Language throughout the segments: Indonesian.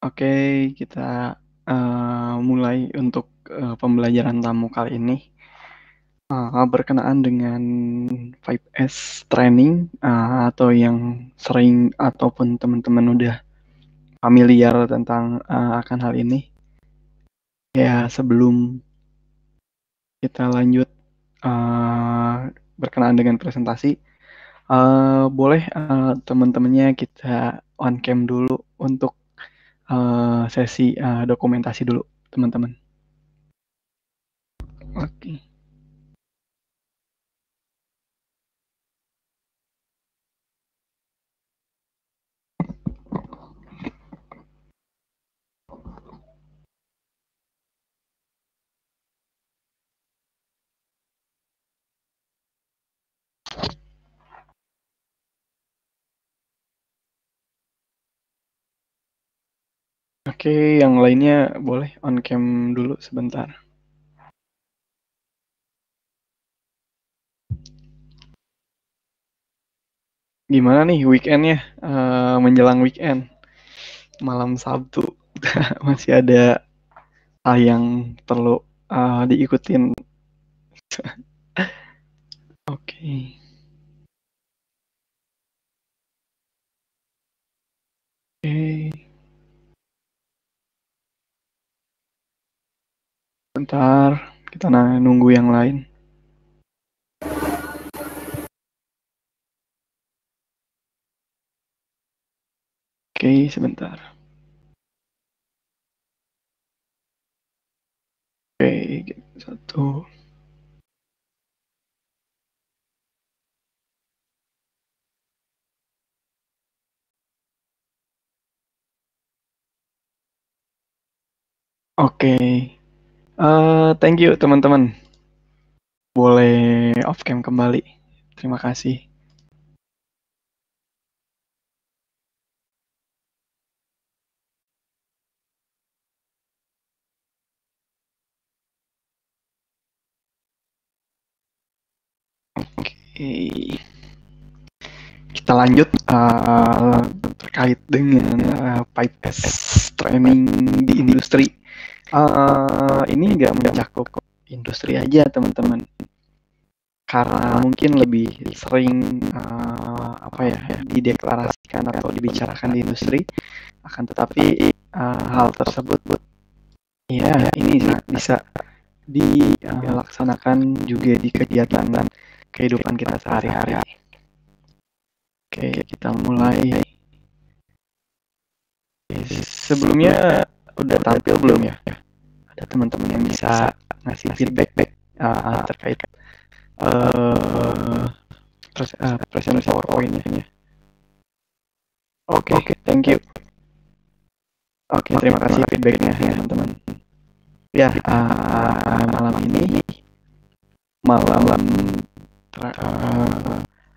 Oke, kita mulai untuk pembelajaran tamu kali ini. Berkenaan dengan 5S training atau yang sering ataupun teman-teman udah familiar tentang akan hal ini. Ya, sebelum kita lanjut berkenaan dengan presentasi, boleh teman-temannya kita on cam dulu untuk sesi dokumentasi dulu, teman-teman. Oke. Oke, yang lainnya boleh on cam dulu sebentar. Gimana nih weekendnya? Menjelang weekend, malam Sabtu, masih ada hal yang perlu diikutin. Oke. Oke, bentar, kita nunggu yang lain. Oke, sebentar. Oke, satu. Oke, thank you teman-teman. Boleh off cam kembali. Terima kasih. Oke, kita lanjut terkait dengan 5S training di industri. Ini nggak mencakup industri aja teman-teman, karena mungkin lebih sering dideklarasikan atau dibicarakan di industri, akan tetapi hal tersebut ya ini bisa dilaksanakan juga di kegiatan dan kehidupan kita sehari-hari. Oke, kita mulai. Sebelumnya udah tampil belum ya? Ada teman-teman yang bisa ngasih feedback terkait presentasi PowerPoint-nya. Oke, thank you. Oke, terima kasih feedbacknya ya teman-teman. Ya, malam ini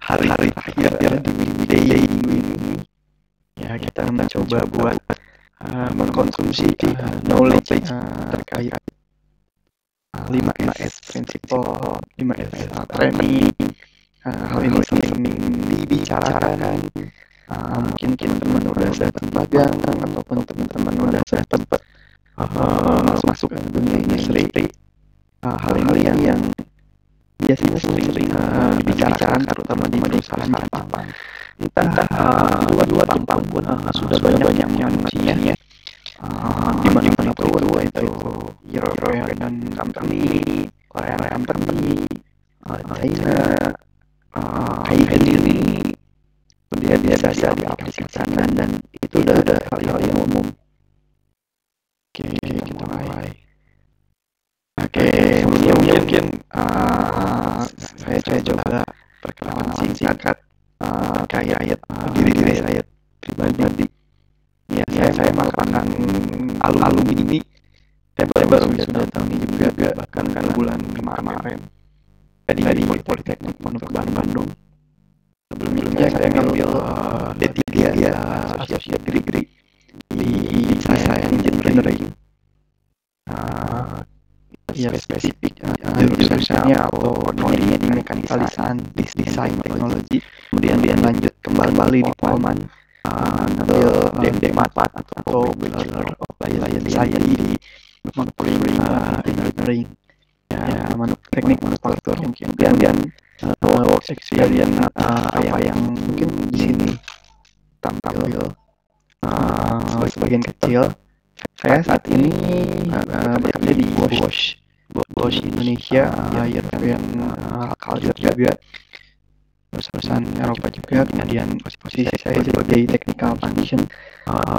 hari terakhir di weekday ini, ya kita mencoba buat mengkonsumsi knowledge terkait 5S principle, 5S training. Hal ini sering dibicarakan. Mungkin teman-teman udah dapat magang ataupun teman-teman udah dapat masuk ke dunia industri. Hal ini yang biasanya sering dibicarakan terutama di perusahaan Jepang. Entah dua Jepang pun sudah banyak yang mengenalnya. Di mana itu European company, Korean company, China, kayak gini, dia bisa diaplikasikan dan itu udah hal yang umum. Oke, kita mulai. Oke, sebelumnya mungkin saya coba perkenalan singkat terkait diri saya pribadi. Ya, saya merupakan alumni ini. Saya baru sudah tahun ini juga, bahkan bulan kemarin. Tadi di Politeknik Bandung. Sebelumnya saya ngambil D3 Associate Degree di Design Engineering. Ya spesifik jurusannya atau prodinya di mekanikalisan desain teknologi. Kemudian lanjut kembali di Polman ngambil DMD4 atau Bachelor of Science saya di Engineering, ya teknik manufaktur mungkin, dan work experience apa yang mungkin di sini tampil sebagian kecil. Saya saat ini bekerja di Bosch Indonesia, ya European culture juga, perusahaan Eropa juga. Kemudian posisi saya sebagai technical function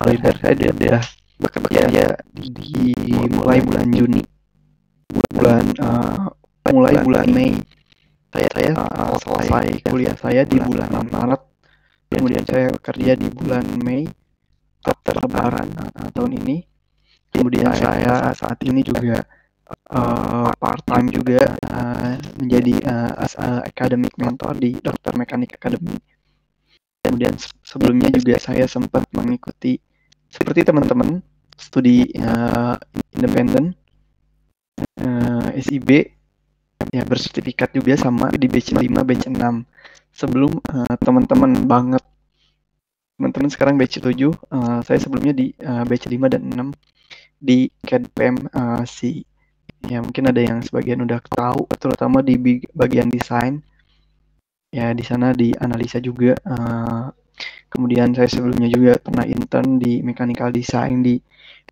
leader. Saya sudah bekerja di mulai bulan Juni, mulai bulan Mei. Saya selesai kuliah saya di bulan Maret. Kemudian saya bekerja di bulan Mei after Lebaran tahun ini. Kemudian saya saat ini juga part time juga menjadi as a academic mentor di Dokter Mekanik Academy. Kemudian sebelumnya juga saya sempat mengikuti seperti teman-teman studi independen SIB, ya bersertifikat juga sama di batch 5, batch 6. Sebelum teman-teman banget, teman-teman sekarang batch 7, saya sebelumnya di batch 5 dan 6 di CAD/PM C. Ya mungkin ada yang sebagian udah tahu, terutama di bagian desain. Ya di sana di analisa juga. Kemudian saya sebelumnya juga pernah intern di mechanical design di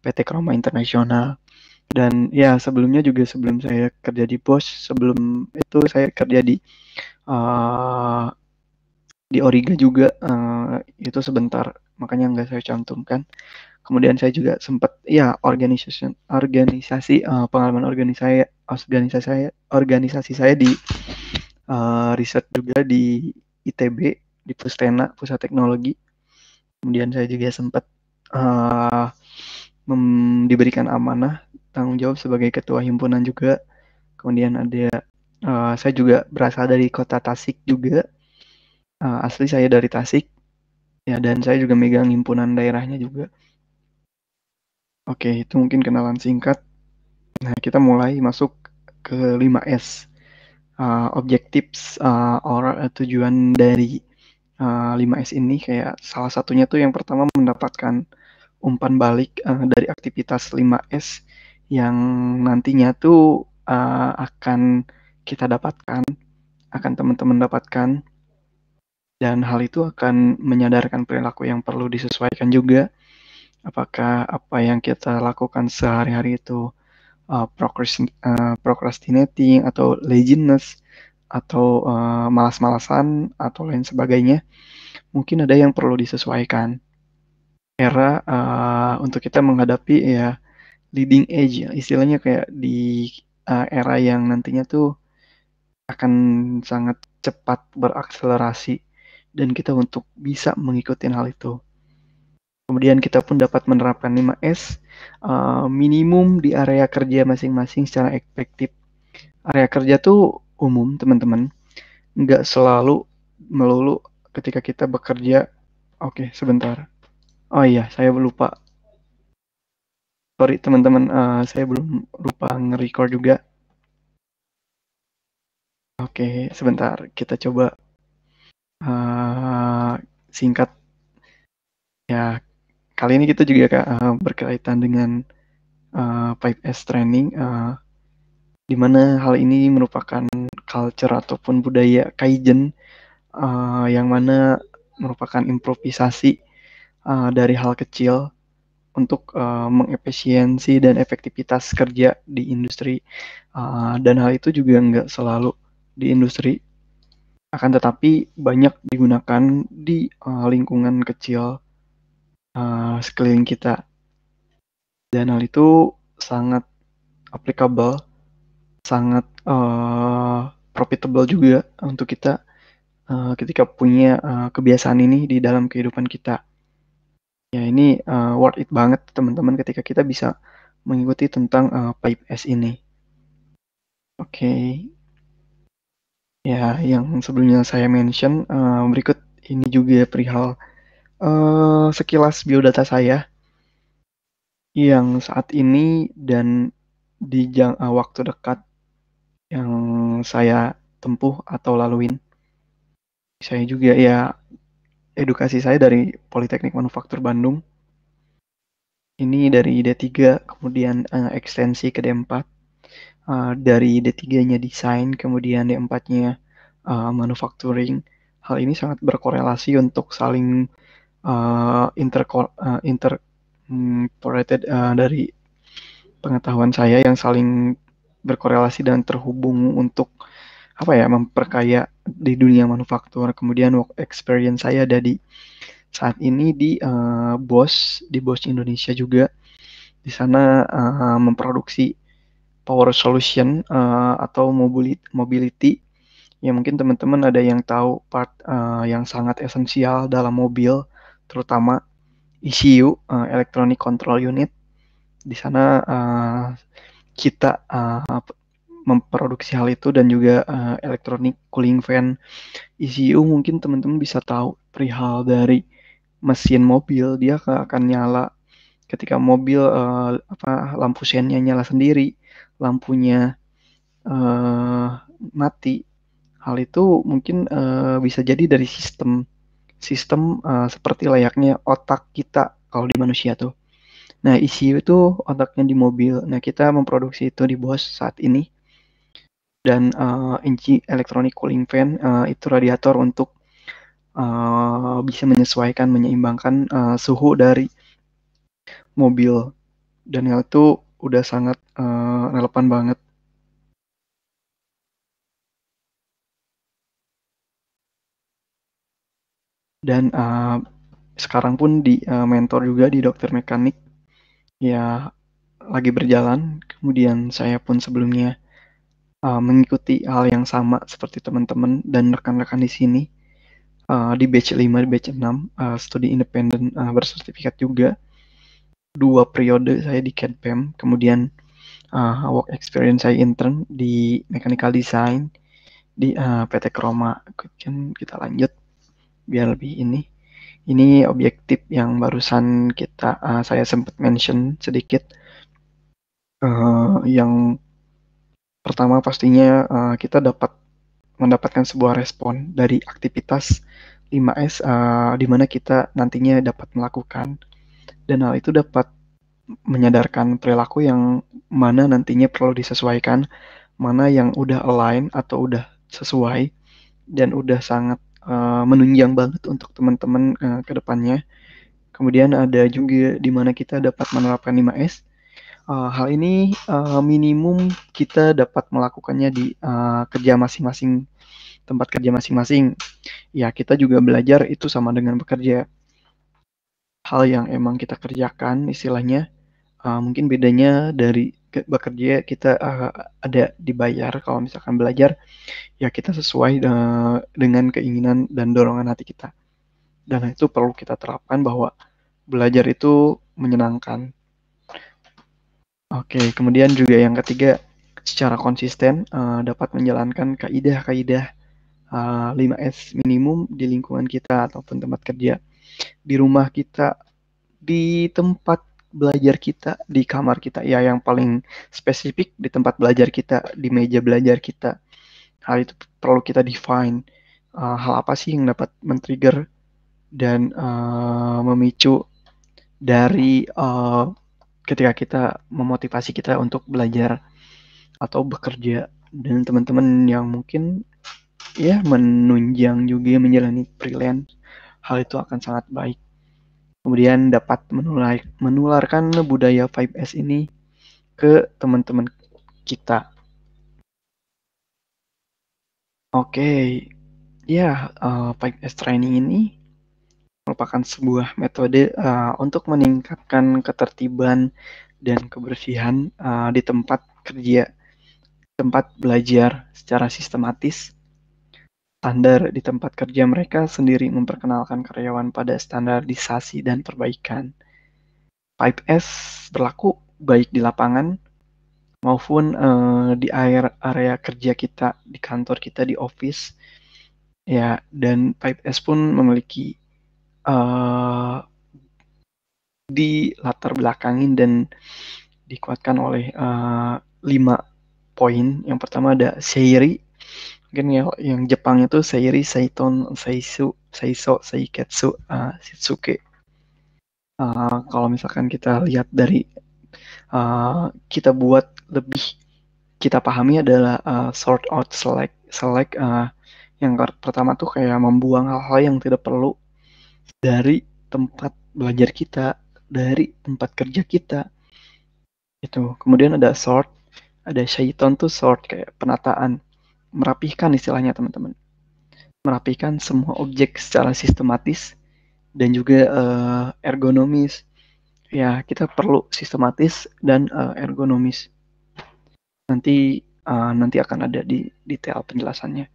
PT Kroma Internasional. Dan ya sebelumnya juga, sebelum saya kerja di Bosch, sebelum itu saya kerja di Origa juga, itu sebentar, makanya nggak saya cantumkan. Kemudian saya juga sempat ya organisasi pengalaman organisasi saya di riset juga di ITB, di Pustena, Pusat Teknologi. Kemudian saya juga sempat diberikan amanah tanggung jawab sebagai ketua himpunan juga. Kemudian ada saya juga berasal dari kota Tasik juga, asli saya dari Tasik ya, dan saya juga megang himpunan daerahnya juga. Oke, itu mungkin kenalan singkat. Nah, kita mulai masuk ke 5S. Objectives or tujuan dari 5S ini, kayak salah satunya tuh yang pertama mendapatkan umpan balik dari aktivitas 5S yang nantinya tuh akan kita dapatkan, akan teman-teman dapatkan, dan hal itu akan menyadarkan perilaku yang perlu disesuaikan juga. Apakah apa yang kita lakukan sehari-hari itu procrastinating atau laziness atau malas-malasan atau lain sebagainya, mungkin ada yang perlu disesuaikan. Era untuk kita menghadapi ya leading edge, istilahnya kayak di era yang nantinya tuh akan sangat cepat berakselerasi, dan kita untuk bisa mengikuti hal itu. Kemudian kita pun dapat menerapkan 5S minimum di area kerja masing-masing secara efektif. Area kerja tuh umum, teman-teman. Nggak selalu melulu ketika kita bekerja. Oke, sebentar. Oh iya, saya lupa. Sorry teman-teman, saya belum lupa nge-record juga. Oke, sebentar. Kita coba singkat. Ya, kali ini kita juga berkaitan dengan 5S training, di mana hal ini merupakan culture ataupun budaya Kaizen, yang mana merupakan improvisasi dari hal kecil untuk mengefisiensi dan efektivitas kerja di industri. Dan hal itu juga nggak selalu di industri, akan tetapi banyak digunakan di lingkungan kecil sekeliling kita. Dan hal itu sangat applicable, sangat profitable juga untuk kita ketika punya kebiasaan ini di dalam kehidupan kita. Ya ini worth it banget teman-teman ketika kita bisa mengikuti tentang 5S ini. Oke. Ya, yang sebelumnya saya mention, berikut ini juga perihal sekilas biodata saya yang saat ini dan di waktu dekat yang saya tempuh atau laluin. Saya juga ya edukasi saya dari Politeknik Manufaktur Bandung. Ini dari D3, kemudian ekstensi ke D4. Dari D3-nya desain, kemudian D4-nya manufacturing. Hal ini sangat berkorelasi untuk saling interconnected dari pengetahuan saya yang saling berkorelasi dan terhubung untuk memperkaya di dunia manufaktur. Kemudian work experience saya ada di saat ini di Bosch Indonesia juga. Di sana memproduksi power solution atau mobility. Ya mungkin teman-teman ada yang tahu part yang sangat esensial dalam mobil, terutama ECU, Electronic Control Unit. Di sana kita memproduksi hal itu dan juga electronic cooling fan. ECU mungkin teman-teman bisa tahu perihal dari mesin mobil, dia akan nyala ketika mobil lampu sennya nyala sendiri, lampunya mati. Hal itu mungkin bisa jadi dari sistem seperti layaknya otak kita kalau di manusia tuh. Nah, ECU itu otaknya di mobil. Nah, kita memproduksi itu di Bosch saat ini. Dan inci electronic cooling fan itu radiator untuk bisa menyesuaikan, menyeimbangkan suhu dari mobil. Dan hal itu udah sangat relevan banget. Dan sekarang pun di mentor juga di dokter mekanik. Ya, lagi berjalan. Kemudian saya pun sebelumnya mengikuti hal yang sama seperti teman-teman dan rekan-rekan di sini di batch 5, di batch 6, studi independen bersertifikat juga. 2 periode saya di CAD/PEM, kemudian work experience saya intern di mechanical design di PT Kroma. Kita lanjut biar lebih ini. Ini objektif yang barusan saya sempat mention sedikit. Yang pertama pastinya kita mendapatkan sebuah respon dari aktivitas 5S di mana kita nantinya dapat melakukan, dan hal itu dapat menyadarkan perilaku yang mana nantinya perlu disesuaikan, mana yang udah align atau udah sesuai dan udah sangat menunjang banget untuk teman-teman ke depannya. Kemudian ada juga di mana kita dapat menerapkan 5S. Hal ini minimum kita dapat melakukannya di kerja masing-masing, tempat kerja masing-masing. Ya, kita juga belajar itu sama dengan bekerja. Hal yang emang kita kerjakan istilahnya, mungkin bedanya dari bekerja kita ada dibayar, kalau misalkan belajar ya kita sesuai dengan keinginan dan dorongan hati kita. Dan itu perlu kita terapkan bahwa belajar itu menyenangkan. Oke, kemudian juga yang ketiga, secara konsisten dapat menjalankan kaidah-kaidah 5S minimum di lingkungan kita ataupun tempat kerja, di rumah kita, di tempat belajar kita, di kamar kita, ya yang paling spesifik di tempat belajar kita, di meja belajar kita. Hal itu perlu kita define. Hal apa sih yang dapat men-trigger dan memicu dari ketika kita memotivasi kita untuk belajar atau bekerja. Dan teman-teman yang mungkin ya menunjang juga menjalani freelance, hal itu akan sangat baik. Kemudian dapat menularkan budaya 5S ini ke teman-teman kita. Oke, ya 5S training ini merupakan sebuah metode untuk meningkatkan ketertiban dan kebersihan di tempat kerja, tempat belajar secara sistematis. Standar di tempat kerja mereka sendiri memperkenalkan karyawan pada standarisasi dan perbaikan. 5S berlaku baik di lapangan maupun di area kerja kita, di kantor kita, di office. Ya, dan 5S pun memiliki di latar belakangin dan dikuatkan oleh 5 poin. Yang pertama ada Seiri, Mungkin ya yang Jepang itu Seiri, Seiton, Seiso, Seiketsu, Shitsuke. Kalau misalkan kita lihat dari kita buat lebih kita pahami adalah sort out, select. Yang pertama tuh kayak membuang hal-hal yang tidak perlu dari tempat belajar kita, dari tempat kerja kita. Itu. Kemudian ada sort, ada Shaiton tuh sort kayak penataan, merapihkan istilahnya teman-teman. Merapikan semua objek secara sistematis dan juga ergonomis. Ya, kita perlu sistematis dan ergonomis. Nanti akan ada di detail penjelasannya.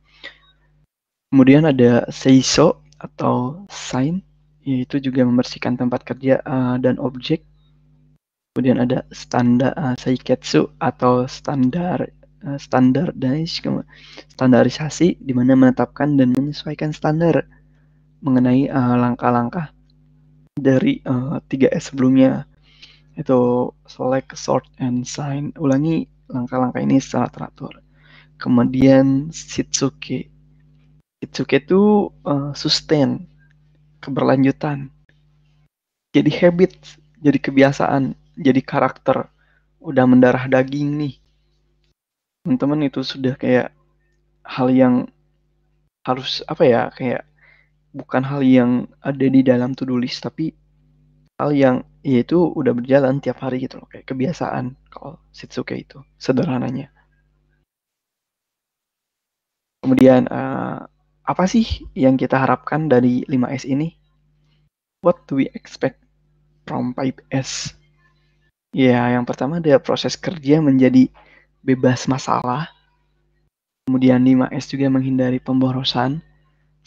Kemudian ada seiso atau sign, yaitu juga membersihkan tempat kerja dan objek. Kemudian ada standar seiketsu atau standarisasi, di mana menetapkan dan menyesuaikan standar mengenai langkah-langkah dari 3S sebelumnya, itu select, sort, and sign. Ulangi langkah-langkah ini secara teratur. Kemudian Shitsuke. Shitsuke itu sustain, keberlanjutan. Jadi habit, jadi kebiasaan, jadi karakter. Udah mendarah daging nih. Teman-teman, itu sudah kayak hal yang harus apa ya, kayak bukan hal yang ada di dalam to-do list, tapi hal yang yaitu udah berjalan tiap hari gitu loh, kayak kebiasaan kalau Shitsuke itu sederhananya. Kemudian apa sih yang kita harapkan dari 5S ini? What do we expect from 5S? Ya, yang pertama ada proses kerja menjadi bebas masalah. Kemudian 5S juga menghindari pemborosan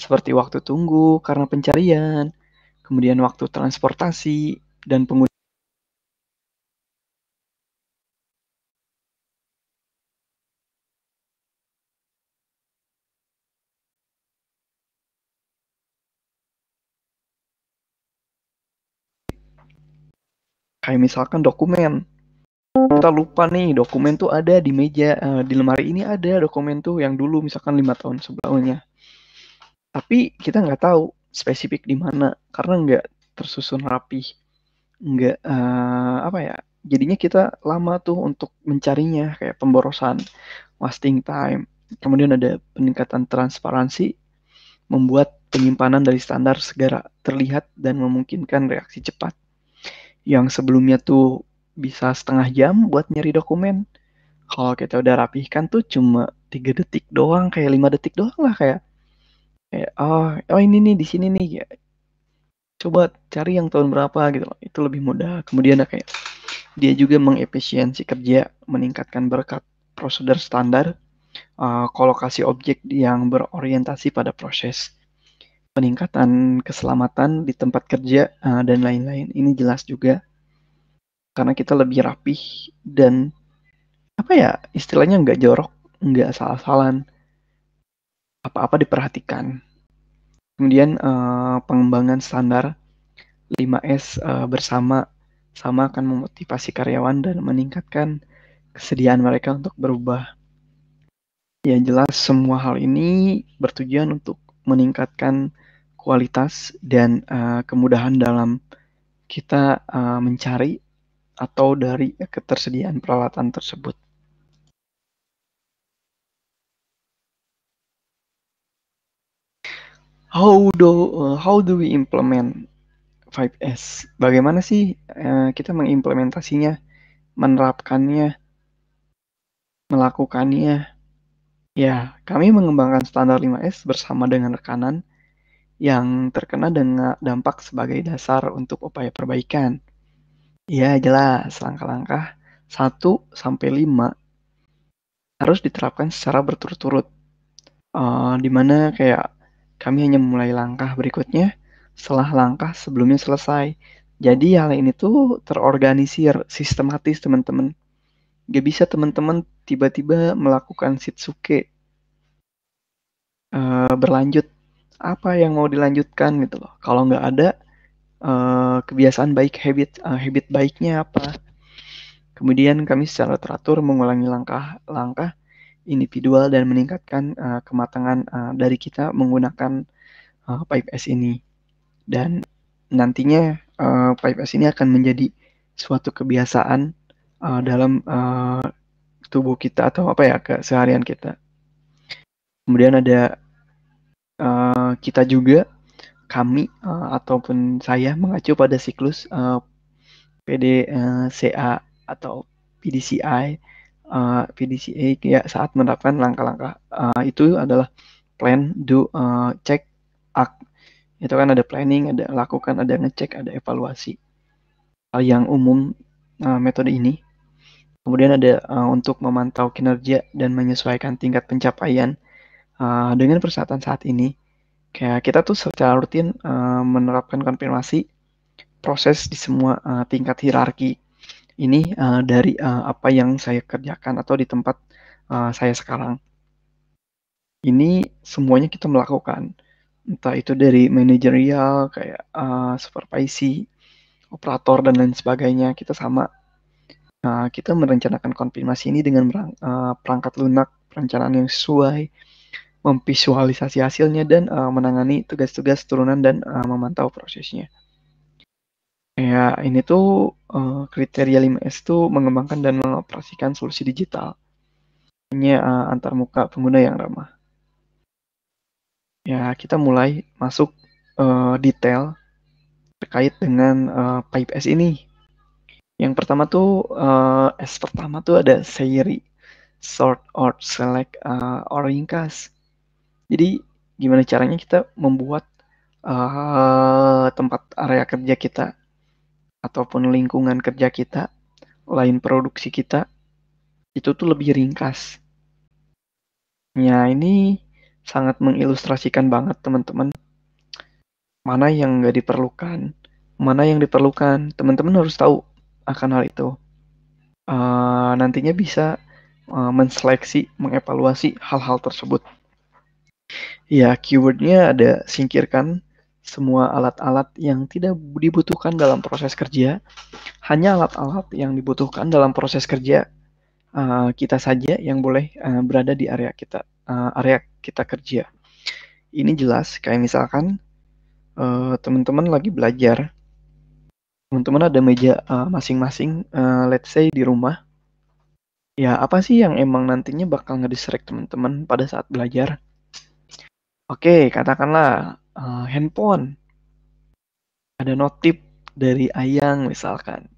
seperti waktu tunggu karena pencarian, kemudian waktu transportasi dan penggunaan. Kayak misalkan dokumen. Kita lupa nih, dokumen tuh ada di meja, di lemari ini ada dokumen tuh yang dulu misalkan 5 tahun sebelumnya. Tapi kita nggak tahu spesifik di mana karena nggak tersusun rapi, nggak apa ya. Jadinya kita lama tuh untuk mencarinya, kayak pemborosan, wasting time. Kemudian ada peningkatan transparansi, membuat penyimpanan dari standar segera terlihat dan memungkinkan reaksi cepat. Yang sebelumnya tuh bisa setengah jam buat nyari dokumen, kalau kita udah rapihkan tuh cuma 3 detik doang, kayak 5 detik doang lah, kayak oh ini nih di sini nih ya, coba cari yang tahun berapa gitu loh, itu lebih mudah. Kemudian kayak dia juga mengefisiensi kerja, meningkatkan berkat prosedur standar, kolokasi objek yang berorientasi pada proses, peningkatan keselamatan di tempat kerja, dan lain-lain. Ini jelas juga karena kita lebih rapih dan apa ya, istilahnya nggak jorok, nggak salah-salahan, apa-apa diperhatikan. Kemudian pengembangan standar 5S bersama sama akan memotivasi karyawan dan meningkatkan kesediaan mereka untuk berubah. Ya jelas semua hal ini bertujuan untuk meningkatkan kualitas dan kemudahan dalam kita mencari atau dari ketersediaan peralatan tersebut. How do we implement 5S? Bagaimana sih kita mengimplementasinya, menerapkannya, melakukannya? Ya, kami mengembangkan standar 5S bersama dengan rekanan yang terkena dengan dampak sebagai dasar untuk upaya perbaikan. Ya, jelas langkah-langkah 1 sampai 5 harus diterapkan secara berturut-turut. Di mana kayak kami hanya memulai langkah berikutnya setelah langkah sebelumnya selesai. Jadi hal ini tuh terorganisir, sistematis teman-teman. Gak bisa teman-teman tiba-tiba melakukan Shitsuke berlanjut. Apa yang mau dilanjutkan gitu loh. Kalau nggak ada kebiasaan baik, habit baiknya apa. Kemudian kami secara teratur mengulangi langkah-langkah individual dan meningkatkan kematangan dari kita menggunakan Pipe S ini. Dan nantinya Pipe S ini akan menjadi suatu kebiasaan dalam tubuh kita atau apa ya keseharian kita. Kemudian ada kita juga kami ataupun saya mengacu pada siklus PDCA atau PDCI. PDCA ya saat menerapkan langkah-langkah itu adalah plan, do, check, act. Itu kan ada planning, ada lakukan, ada ngecek, ada evaluasi. Hal yang umum metode ini. Kemudian ada untuk memantau kinerja dan menyesuaikan tingkat pencapaian dengan persyaratan saat ini. Kayak kita tuh secara rutin menerapkan konfirmasi proses di semua tingkat hierarki. Ini dari apa yang saya kerjakan atau di tempat saya sekarang. Ini semuanya kita melakukan. Entah itu dari manajerial, kayak supervisi, operator, dan lain sebagainya. Kita sama. Kita merencanakan konfirmasi ini dengan perangkat lunak, perencanaan yang sesuai, memvisualisasi hasilnya, dan menangani tugas-tugas turunan dan memantau prosesnya. Ya, ini tuh kriteria 5S tuh mengembangkan dan mengoperasikan solusi digital. Hanya antar muka pengguna yang ramah. Ya, kita mulai masuk detail terkait dengan Pipe S ini. Yang pertama tuh S pertama tuh ada Seiri, sort, or, select, or ringkas. Jadi gimana caranya kita membuat tempat area kerja kita ataupun lingkungan kerja kita, lain produksi kita, itu tuh lebih ringkas. Ya, ini sangat mengilustrasikan banget teman-teman. Mana yang nggak diperlukan, mana yang diperlukan. Teman-teman harus tahu akan hal itu. Nantinya bisa menseleksi, mengevaluasi hal-hal tersebut. Ya, keywordnya ada singkirkan semua alat-alat yang tidak dibutuhkan dalam proses kerja. Hanya alat-alat yang dibutuhkan dalam proses kerja kita saja yang boleh berada di area kita kerja. Ini jelas kayak misalkan teman-teman lagi belajar, teman-teman ada meja masing-masing, let's say di rumah. Ya apa sih yang emang nantinya bakal ngedistract teman-teman pada saat belajar? Oke, katakanlah handphone, ada notif dari Ayang misalkan,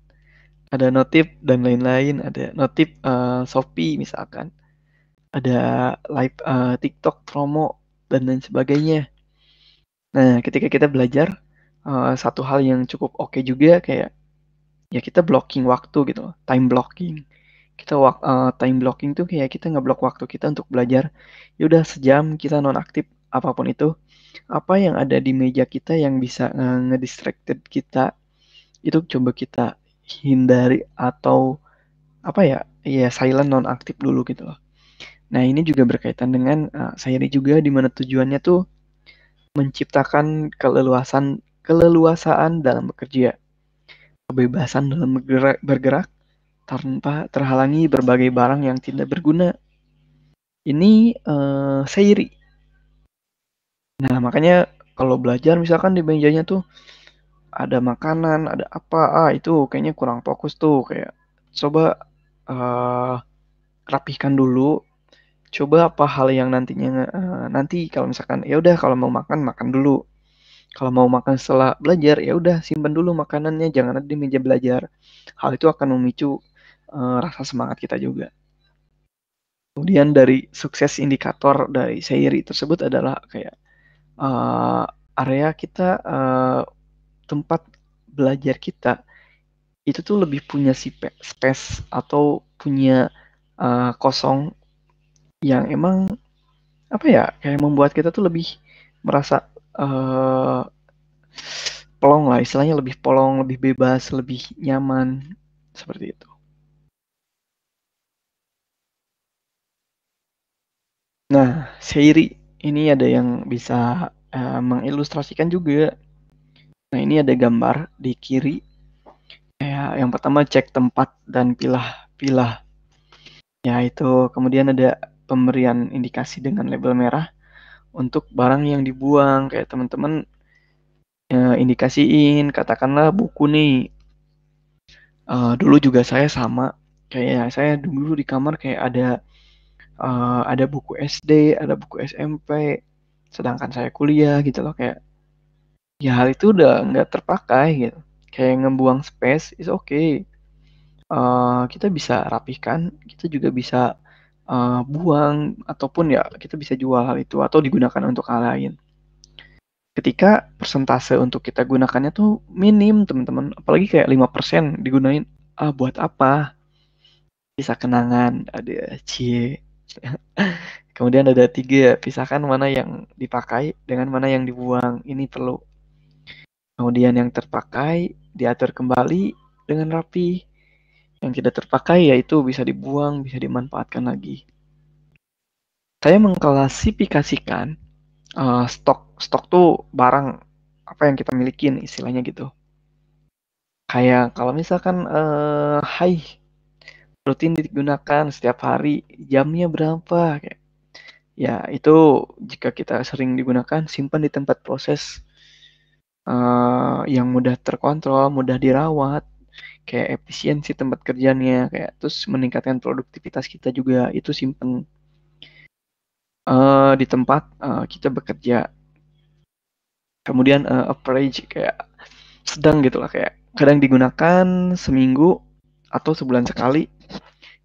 ada notif dan lain-lain, ada notif Shopee misalkan, ada live TikTok promo dan lain sebagainya. Nah, ketika kita belajar, satu hal yang cukup oke juga kayak ya kita blocking waktu gitu loh, time blocking. Kita time blocking tuh kayak kita ngeblok waktu kita untuk belajar. Ya udah sejam kita nonaktif apapun itu. Apa yang ada di meja kita yang bisa ngedistracted kita itu coba kita hindari atau apa ya? Ya silent nonaktif dulu gitu loh. Nah, ini juga berkaitan dengan Sayri juga di mana tujuannya tuh menciptakan keleluasaan dalam bekerja, kebebasan dalam bergerak tanpa terhalangi berbagai barang yang tidak berguna. Ini Seiri. Nah, makanya kalau belajar misalkan di mejanya tuh ada makanan, ada apa, itu kayaknya kurang fokus tuh. Kayak coba rapihkan dulu. Coba apa hal yang nantinya nanti kalau misalkan ya udah kalau mau makan makan dulu. Kalau mau makan setelah belajar ya udah simpan dulu makanannya, jangan ada di meja belajar. Hal itu akan memicu rasa semangat kita juga. Kemudian dari sukses indikator dari Seiri tersebut adalah kayak area kita, tempat belajar kita itu tuh lebih punya space atau punya kosong yang emang apa ya kayak membuat kita tuh lebih merasa pelong lah, istilahnya lebih pelong, lebih bebas, lebih nyaman seperti itu. Nah, Seiri ini ada yang bisa mengilustrasikan juga. Nah, ini ada gambar di kiri. Ya, yang pertama cek tempat dan pilah-pilah. Ya, itu kemudian ada pemberian indikasi dengan label merah untuk barang yang dibuang. Kayak teman-teman indikasiin, katakanlah buku nih. Dulu juga saya sama, kayak saya dulu di kamar kayak ada buku SD, ada buku SMP, sedangkan saya kuliah gitu loh, kayak ya hal itu udah nggak terpakai gitu. Kayak ngebuang space is okay. Kita bisa rapihkan, kita juga bisa buang, ataupun ya kita bisa jual hal itu atau digunakan untuk hal lain. Ketika persentase untuk kita gunakannya tuh minim, teman-teman. Apalagi kayak 5% digunain, buat apa? Bisa kenangan, ada cie. Kemudian ada tiga, pisahkan mana yang dipakai dengan mana yang dibuang. Ini perlu. Kemudian yang terpakai diatur kembali dengan rapi. Yang tidak terpakai yaitu bisa dibuang, bisa dimanfaatkan lagi. Saya mengklasifikasikan stok. Stok tuh barang apa yang kita milikin istilahnya gitu. Kayak kalau misalkan rutin digunakan setiap hari, jamnya berapa? Kayak, ya itu jika kita sering digunakan, simpan di tempat proses yang mudah terkontrol, mudah dirawat, kayak efisiensi tempat kerjanya, kayak terus meningkatkan produktivitas kita juga, itu simpen di tempat kita bekerja. Kemudian average kayak sedang gitu lah, kayak kadang digunakan seminggu atau sebulan sekali,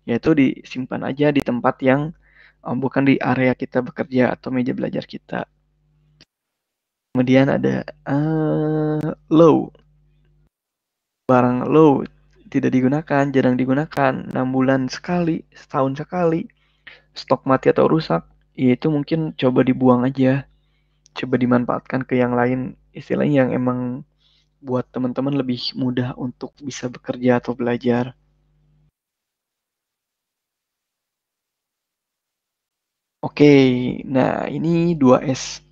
yaitu disimpan aja di tempat yang bukan di area kita bekerja atau meja belajar kita. Kemudian ada low, barang low tidak digunakan, jarang digunakan, 6 bulan sekali, setahun sekali, stok mati atau rusak, yaitu mungkin coba dibuang aja, coba dimanfaatkan ke yang lain, istilahnya yang emang buat teman-teman lebih mudah untuk bisa bekerja atau belajar. Oke, nah ini 2S.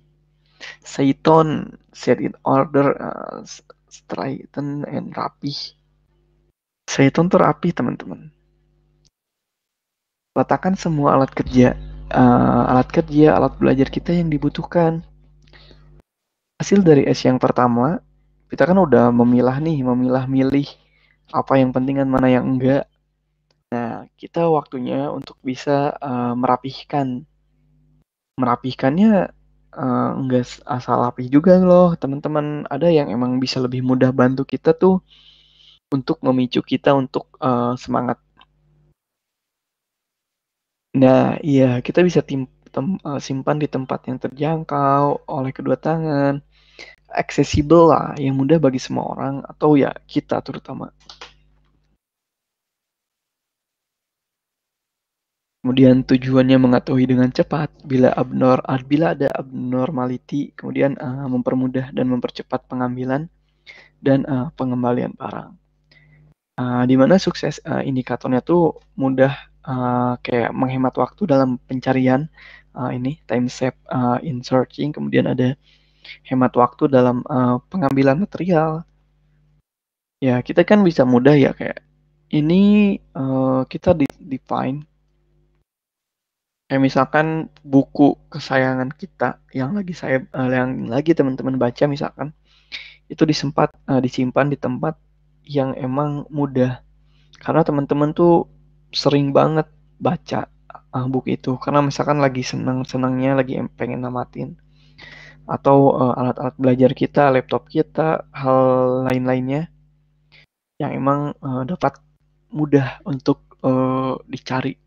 Seiton, set in order, straighten and rapih. Seiton tuh rapih, teman-teman. Letakkan semua alat kerja, alat belajar kita yang dibutuhkan. Hasil dari S yang pertama, kita kan udah memilah nih, memilah-milih apa yang penting dan mana yang enggak. Nah, kita waktunya untuk bisa merapihkan. Merapihkannya enggak asal rapih juga loh, teman-teman. Ada yang emang bisa lebih mudah bantu kita tuh untuk memicu kita untuk semangat. Nah, iya, kita bisa simpan di tempat yang terjangkau oleh kedua tangan, accessible lah, yang mudah bagi semua orang atau ya kita terutama. Kemudian tujuannya mengetahui dengan cepat bila ada abnormality, kemudian mempermudah dan mempercepat pengambilan dan pengembalian barang. Di mana sukses indikatornya tuh mudah, kayak menghemat waktu dalam pencarian, ini time save in searching, kemudian ada hemat waktu dalam pengambilan material. Ya, kita kan bisa mudah ya kayak ini kita define kayak misalkan buku kesayangan kita yang lagi teman-teman baca, misalkan itu disimpan di tempat yang emang mudah, karena teman-teman tuh sering banget baca buku itu karena misalkan lagi senang-senangnya, lagi pengen namatin, atau alat-alat belajar kita, laptop kita, hal lain-lainnya yang emang dapat mudah untuk dicari.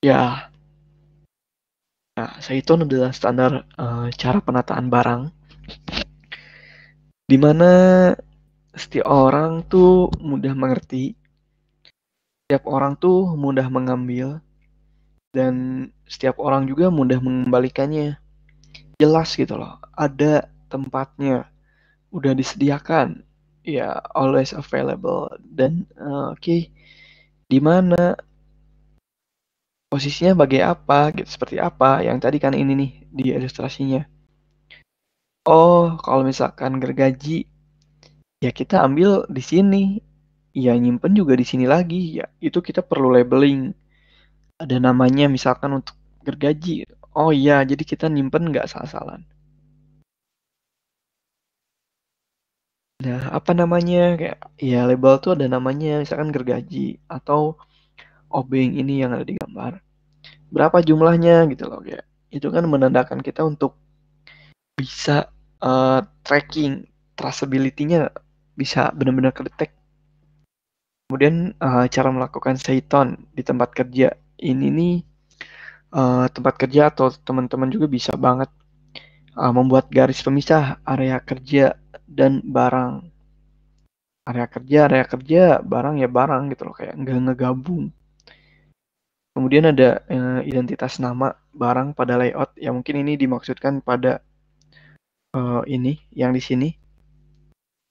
Ya, nah, Saito adalah standar cara penataan barang, di mana setiap orang tuh mudah mengerti, setiap orang tuh mudah mengambil, dan setiap orang juga mudah mengembalikannya. Jelas gitu loh, ada tempatnya, udah disediakan, ya always available, dan oke, di mana posisinya bagai apa gitu, seperti apa yang tadi kan ini nih di ilustrasinya. Oh, kalau misalkan gergaji, ya kita ambil di sini, ya nyimpen juga di sini lagi ya. Itu kita perlu labeling. Ada namanya misalkan untuk gergaji. Oh iya, jadi kita nyimpen nggak salah-salah. Nah, apa namanya? Kayak ya label tuh ada namanya, misalkan gergaji atau obeng ini yang ada di gambar. Berapa jumlahnya gitu loh kayak. Itu kan menandakan kita untuk bisa tracking traceability-nya bisa benar-benar kedetek. Kemudian cara melakukan Seiton di tempat kerja. Ini nih tempat kerja atau teman-teman juga bisa banget membuat garis pemisah area kerja dan barang. Area kerja, barang ya barang gitu loh kayak nggak ngegabung. Kemudian ada identitas nama barang pada layout. Ya mungkin ini dimaksudkan pada ini yang di sini.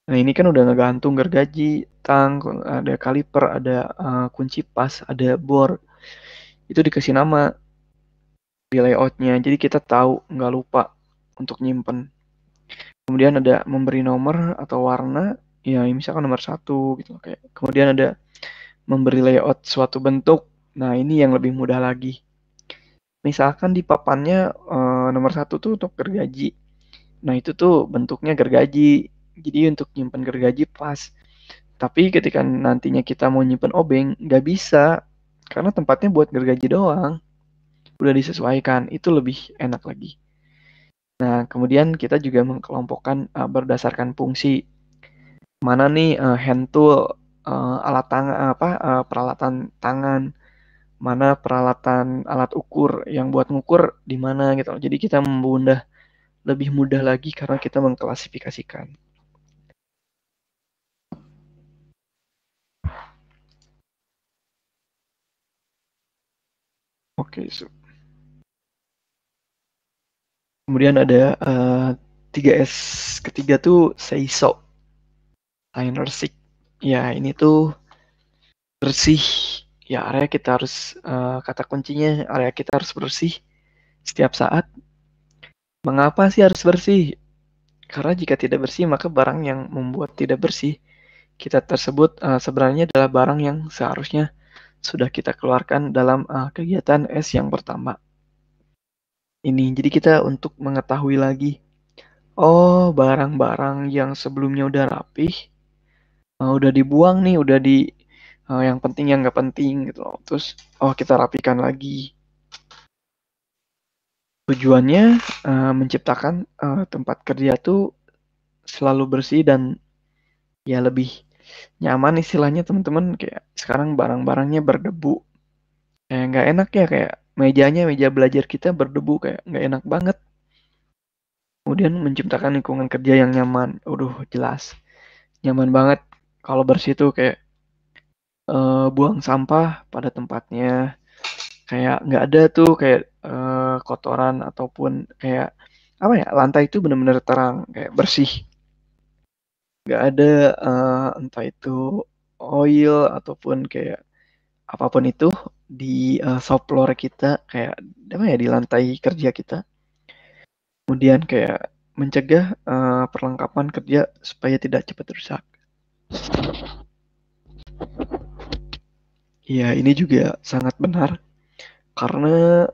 Nah ini kan udah ngegantung gergaji, tang, ada kaliper, ada kunci pas, ada bor. Itu dikasih nama di layoutnya. Jadi kita tahu nggak lupa untuk nyimpen. Kemudian ada memberi nomor atau warna, ya misalkan nomor satu gitu kayak. Kemudian ada memberi layout suatu bentuk. Nah ini yang lebih mudah lagi. Misalkan di papannya nomor satu tuh untuk gergaji. Nah itu tuh bentuknya gergaji. Jadi untuk nyimpen gergaji pas. Tapi ketika nantinya kita mau nyimpen obeng, nggak bisa. Karena tempatnya buat gergaji doang. Udah disesuaikan. Itu lebih enak lagi. Nah, kemudian kita juga mengkelompokkan berdasarkan fungsi. Mana nih hand tool, alat tangan apa peralatan tangan, mana peralatan alat ukur yang buat ngukur di mana gitu. Jadi kita lebih mudah lagi karena kita mengklasifikasikan. Oke, kemudian ada 3S ketiga tuh seiso, Synersic. Ya, ini tuh bersih. Ya, area kita harus kata kuncinya area kita harus bersih setiap saat. Mengapa sih harus bersih? Karena jika tidak bersih, maka barang yang membuat tidak bersih kita tersebut sebenarnya adalah barang yang seharusnya sudah kita keluarkan dalam kegiatan S yang pertama ini. Jadi kita untuk mengetahui lagi, oh barang-barang yang sebelumnya udah rapih, udah dibuang nih, udah di yang penting yang nggak penting gitu loh. Terus oh kita rapikan lagi. Tujuannya menciptakan tempat kerja tuh selalu bersih dan ya lebih nyaman istilahnya teman-teman kayak sekarang barang-barangnya berdebu kayak nggak enak ya kayak meja belajar kita berdebu kayak nggak enak banget. Kemudian menciptakan lingkungan kerja yang nyaman, jelas nyaman banget kalau bersih tuh kayak buang sampah pada tempatnya kayak nggak ada tuh kayak kotoran ataupun kayak apa ya lantai itu benar-benar terang kayak bersih nggak ada entah itu oil ataupun kayak apapun itu di shop floor kita kayak apa ya di lantai kerja kita. Kemudian kayak mencegah perlengkapan kerja supaya tidak cepat rusak. Ya, ini juga sangat benar karena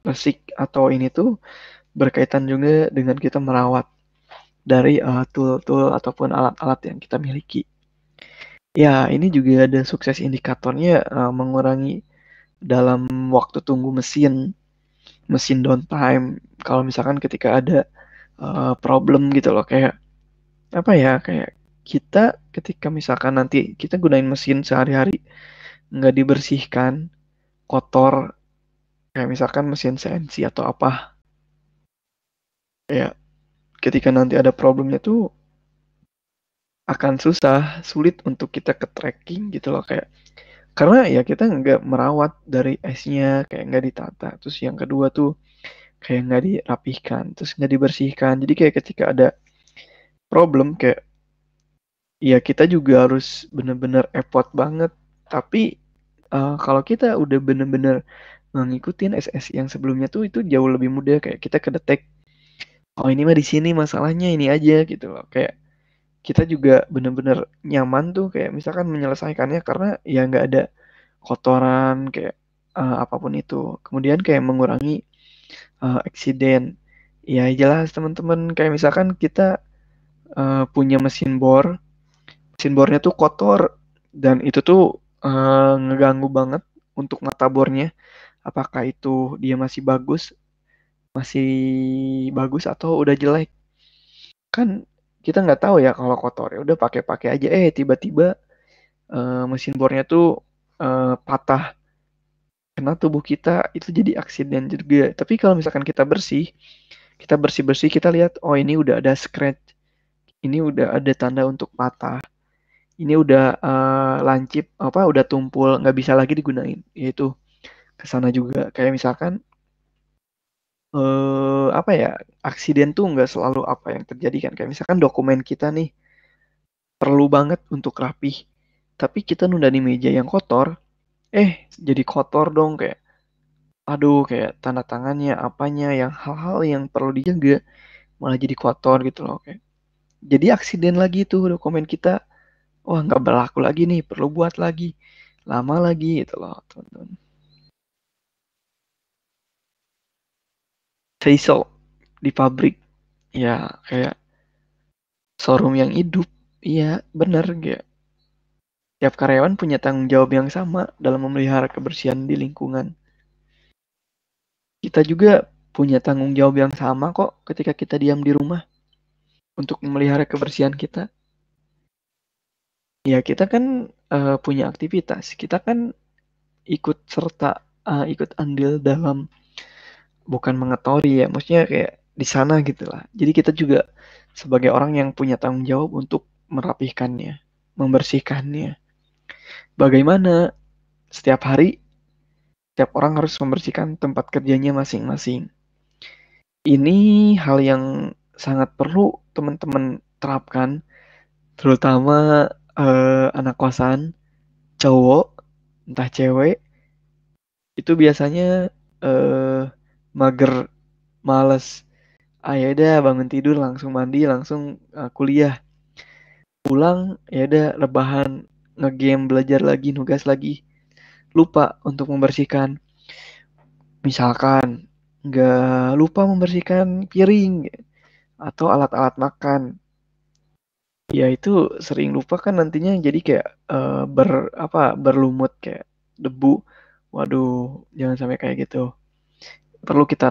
resik atau ini tuh berkaitan juga dengan kita merawat dari tool-tool ataupun alat-alat yang kita miliki. Ya, ini juga ada sukses indikatornya mengurangi dalam waktu tunggu mesin downtime. Kalau misalkan ketika ada problem gitu loh kayak apa ya kayak kita ketika misalkan nanti kita gunain mesin sehari-hari nggak dibersihkan kotor kayak misalkan mesin CNC atau apa ya ketika nanti ada problemnya tuh akan sulit untuk kita ke tracking gitu loh kayak karena ya kita nggak merawat dari esnya kayak nggak ditata terus yang kedua tuh kayak nggak dirapihkan terus nggak dibersihkan jadi kayak ketika ada problem kayak ya kita juga harus bener-bener effort banget tapi kalau kita udah bener-bener ngikutin SS yang sebelumnya tuh itu jauh lebih mudah kayak kita kedetek oh ini mah di sini masalahnya ini aja gitu loh kayak kita juga bener-bener nyaman tuh kayak misalkan menyelesaikannya karena ya nggak ada kotoran kayak apapun itu. Kemudian kayak mengurangi eksiden. Ya jelas teman-teman kayak misalkan kita punya mesin bornya tuh kotor dan itu tuh ngeganggu banget untuk mata bornya. Apakah itu dia masih bagus atau udah jelek? Kan kita nggak tahu ya kalau kotor ya udah pakai-pakai aja. Tiba-tiba mesin bornya tuh patah kena tubuh kita itu jadi aksiden juga. Tapi kalau misalkan kita bersih-bersih kita lihat oh ini udah ada scratch, ini udah ada tanda untuk patah, ini udah lancip apa udah tumpul nggak bisa lagi digunain. Yaitu kesana juga kayak misalkan apa ya aksiden tuh nggak selalu apa yang terjadi kan kayak misalkan dokumen kita nih perlu banget untuk rapih tapi kita nunda di meja yang kotor jadi kotor dong kayak aduh kayak tanda tangannya apanya yang hal-hal yang perlu dijaga malah jadi kotor gitu loh kayak jadi aksiden lagi tuh dokumen kita wah nggak berlaku lagi nih perlu buat lagi lama lagi gitu loh teman-teman. Faisal di pabrik ya kayak showroom yang hidup iya bener kayak tiap karyawan punya tanggung jawab yang sama dalam memelihara kebersihan di lingkungan. Kita juga punya tanggung jawab yang sama kok ketika kita diam di rumah untuk memelihara kebersihan kita. Ya kita kan punya aktivitas, kita kan ikut serta, ikut andil dalam bukan mengetori ya, maksudnya kayak di sana gitu lah. Jadi kita juga sebagai orang yang punya tanggung jawab untuk merapihkannya, membersihkannya. Bagaimana setiap hari setiap orang harus membersihkan tempat kerjanya masing-masing. Ini hal yang sangat perlu teman-teman terapkan, terutama anak kosan, cowok, entah cewek, itu biasanya eh, mager, males. Ah ya udah bangun tidur langsung mandi, langsung kuliah. Pulang ya udah rebahan, ngegame, belajar lagi, nugas lagi. Lupa untuk membersihkan. Misalkan nggak lupa membersihkan piring atau alat-alat makan. Ya itu sering lupa kan nantinya jadi kayak berlumut kayak debu. Waduh, jangan sampai kayak gitu. Perlu kita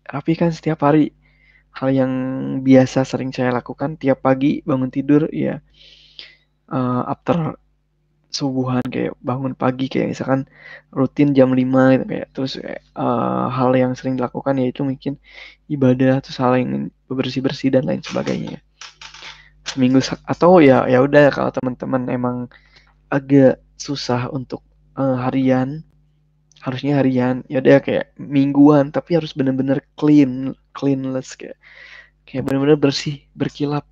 rapihkan setiap hari. Hal yang biasa sering saya lakukan tiap pagi bangun tidur ya after subuhan kayak bangun pagi kayak misalkan rutin jam 5 gitu kayak terus kayak, hal yang sering dilakukan yaitu mungkin ibadah terus hal yang bersih-bersih dan lain sebagainya. Seminggu atau ya udah kalau teman-teman emang agak susah untuk harian harusnya harian ya udah kayak mingguan tapi harus bener-bener cleanless kayak kayak bener-bener bersih berkilap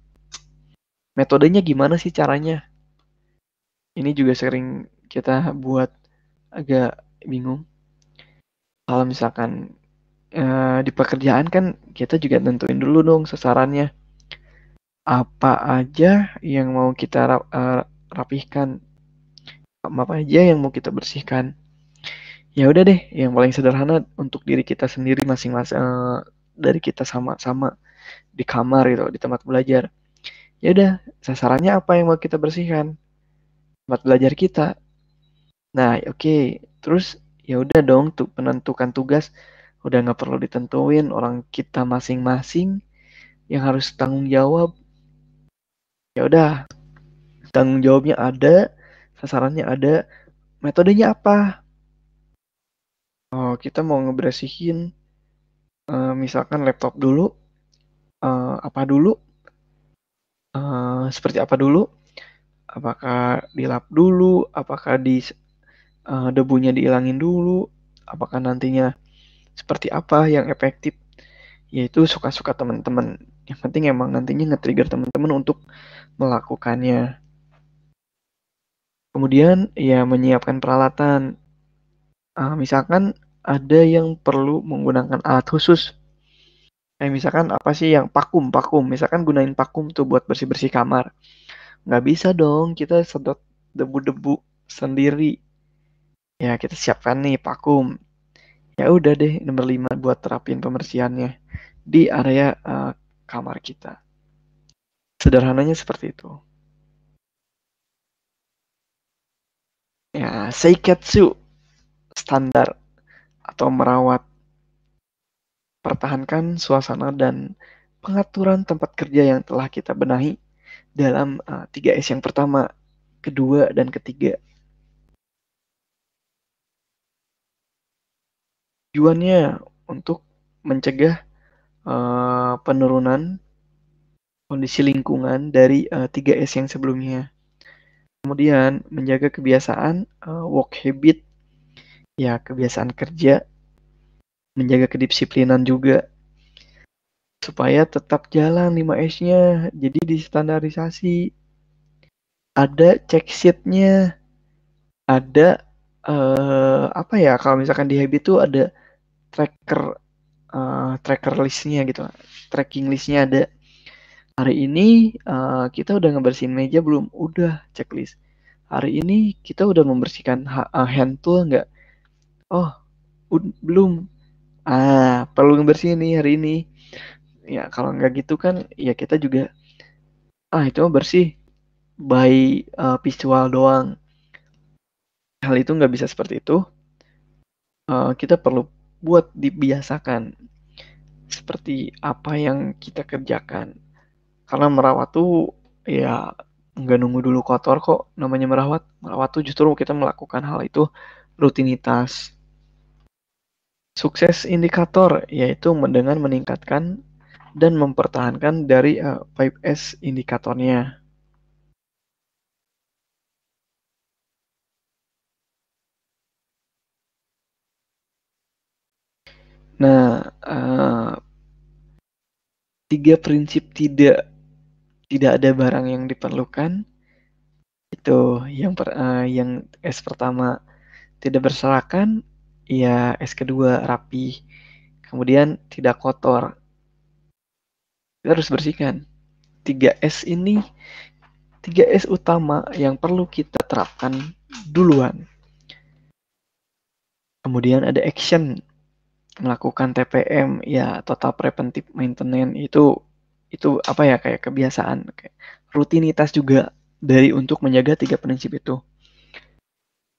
metodenya gimana sih caranya ini juga sering kita buat agak bingung kalau misalkan di pekerjaan kan kita juga tentuin dulu dong sasarannya apa aja yang mau kita rapihkan apa aja yang mau kita bersihkan. Ya udah deh, yang paling sederhana untuk diri kita sendiri masing-masing dari kita sama-sama di kamar gitu, di tempat belajar. Ya udah, sasarannya apa yang mau kita bersihkan? Tempat belajar kita. Nah, oke. Terus ya udah dong, tuh penentukan tugas udah nggak perlu ditentuin orang kita masing-masing yang harus tanggung jawab. Ya udah, tanggung jawabnya ada, sasarannya ada, metodenya apa? Oh, kita mau ngebersihin misalkan laptop dulu, apa dulu? Seperti apa dulu? Apakah dilap dulu? Apakah debunya dihilangin dulu? Apakah nantinya seperti apa yang efektif? Yaitu suka-suka teman-teman. Yang penting emang nantinya nge-trigger teman-teman untuk melakukannya. Kemudian ya menyiapkan peralatan. Misalkan ada yang perlu menggunakan alat khusus Kayak misalkan apa sih yang vakum, misalkan gunain vakum tuh buat bersih-bersih kamar. Nggak bisa dong kita sedot debu-debu sendiri. Ya kita siapkan nih vakum. Ya udah deh nomor 5 buat terapin pembersihannya di area kamar kita. Sederhananya seperti itu. Ya, seiketsu standar atau merawat, pertahankan suasana dan pengaturan tempat kerja yang telah kita benahi dalam 3S yang pertama, kedua, dan ketiga. Tujuannya untuk mencegah penurunan kondisi lingkungan dari 3S yang sebelumnya. Kemudian menjaga kebiasaan work habit, ya kebiasaan kerja, menjaga kedisiplinan juga supaya tetap jalan 5S-nya. Jadi distandarisasi. Ada check sheet-nya, ada apa ya, kalau misalkan di habit tuh ada tracker tracker listnya gitu, tracking listnya ada. Hari ini kita udah ngebersihin meja belum? Udah, checklist. Hari ini kita udah membersihkan hand tool nggak? Oh, belum. Perlu ngebersihin nih hari ini. Ya kalau nggak gitu kan, ya kita juga itu mah bersih by visual doang. Hal itu nggak bisa seperti itu. Kita perlu buat dibiasakan seperti apa yang kita kerjakan. Karena merawat tuh ya nggak nunggu dulu kotor kok namanya merawat. Merawat tuh justru kita melakukan hal itu rutinitas. Sukses indikator yaitu dengan meningkatkan dan mempertahankan dari 5S indikatornya. Nah, 3 prinsip tidak ada barang yang diperlukan itu yang S pertama tidak berserakan, ya S kedua rapi, kemudian tidak kotor. Kita harus bersihkan. 3S ini 3S utama yang perlu kita terapkan duluan. Kemudian ada action, melakukan TPM, ya total preventive maintenance, itu apa ya, kayak kebiasaan, kayak rutinitas juga dari untuk menjaga 3 prinsip itu.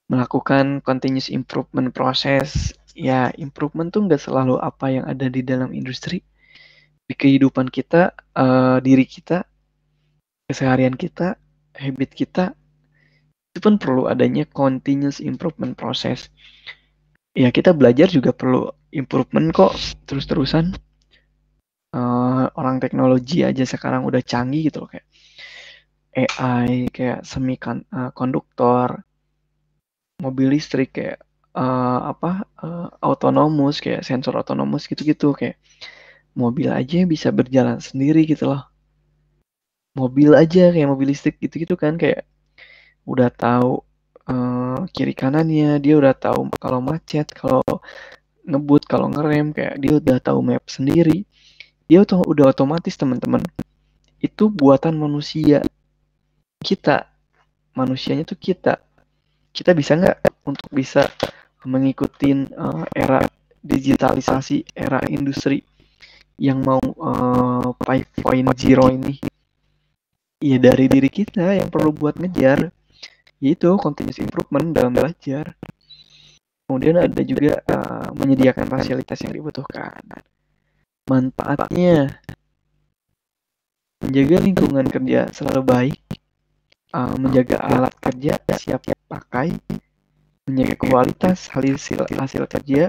Melakukan continuous improvement proses, ya improvement tuh nggak selalu apa yang ada di dalam industri. Di kehidupan kita, diri kita, keseharian kita, habit kita, itu pun perlu adanya continuous improvement proses. Ya kita belajar juga perlu improvement kok, terus-terusan. Orang teknologi aja sekarang udah canggih gitu loh, kayak AI, kayak konduktor, mobil listrik, kayak autonomous, kayak sensor autonomous gitu-gitu, kayak mobil aja bisa berjalan sendiri gitu loh. Mobil aja kayak mobil listrik gitu-gitu kan, kayak udah tahu kiri kanannya, dia udah tahu kalau macet, kalau ngebut, kalau ngerem, kayak dia udah tahu map sendiri. Dia udah otomatis, teman-teman. Itu buatan manusia. Kita, manusianya tuh kita. Kita bisa nggak untuk bisa mengikuti era digitalisasi, era industri yang mau 5.0 ini? Ya dari diri kita yang perlu buat ngejar, yaitu continuous improvement dalam belajar. Kemudian ada juga menyediakan fasilitas yang dibutuhkan. Manfaatnya, menjaga lingkungan kerja selalu baik, menjaga alat kerja siap pakai, menjaga kualitas hasil kerja,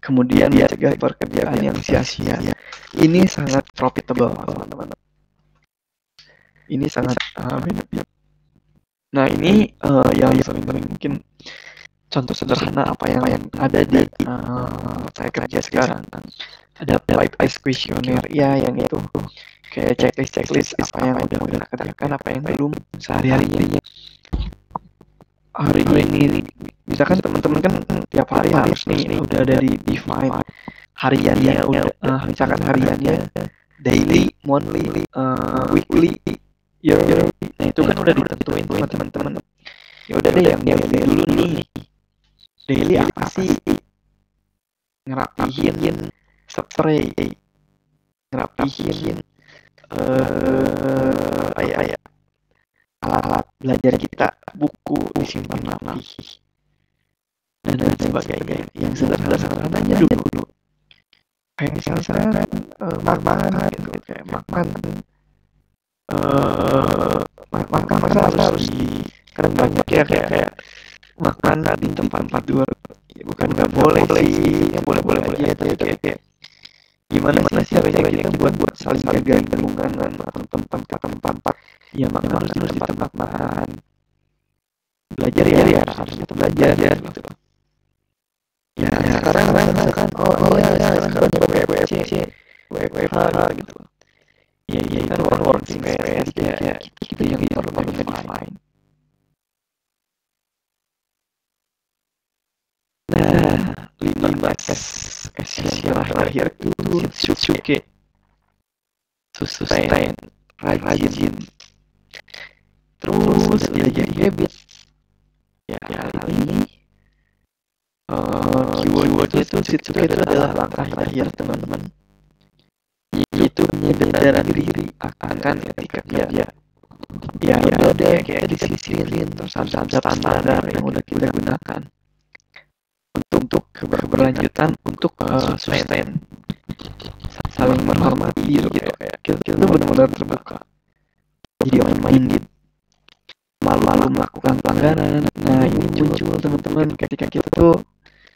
kemudian mencegah pekerjaan yang sia-sia. Ini sangat profitable, teman-teman. Ini sangat benefit. Nah, ini yang paling mungkin contoh sederhana apa yang ada di saya kerja sekarang. Ada 5S questionnaire, ya yang itu kayak checklist apa yang udah kita kerjakan, apa yang belum sehari-harinya. Hari ini misalkan teman-teman kan tiap hari harus nih udah ada di define hariannya udah misalkan hariannya daily, monthly, weekly, yearly. Nah, itu kan udah ditentuin sama teman-teman. Ya udah deh yang daily dulu nih. Daily apa sih? Ngerapihin spray, ngerapihin ya alat-alat belajar kita, buku disimpan rapi dan lain sebagainya. Yang sederhana-sederhananya dulu. Kayak misalkan makan gitu, kayak makan masa harus di kadang banyak ya kayak makan di tempat tidur. Ya, bukan nggak boleh sih, yang boleh aja, tapi kayak gimana sih caranya kita buat saling jaga lingkungan atau tempat ya makan harus di tempat makan, belajar ya harus kita belajar gitu. Ya sekarang misalkan sekarang udah WFC, WFH gitu. Ya kan working space ya kita yang perlu define. Nah, 5S yang terakhir itu Suke, sustain, rajin, terus udah jadi habit. Ya ini keywordnya itu Suke itu adalah langkah terakhir teman-teman, yaitu penyadaran diri akan etika kerja. Ya udah deh kayak disiplin terus standar yang udah kita gunakan untuk keberlanjutan, untuk sustain, saling menghormati gitu, kayak kita benar-benar terbuka, jadi open-minded, malu melakukan pelanggaran. Nah ini muncul teman-teman ketika kita tuh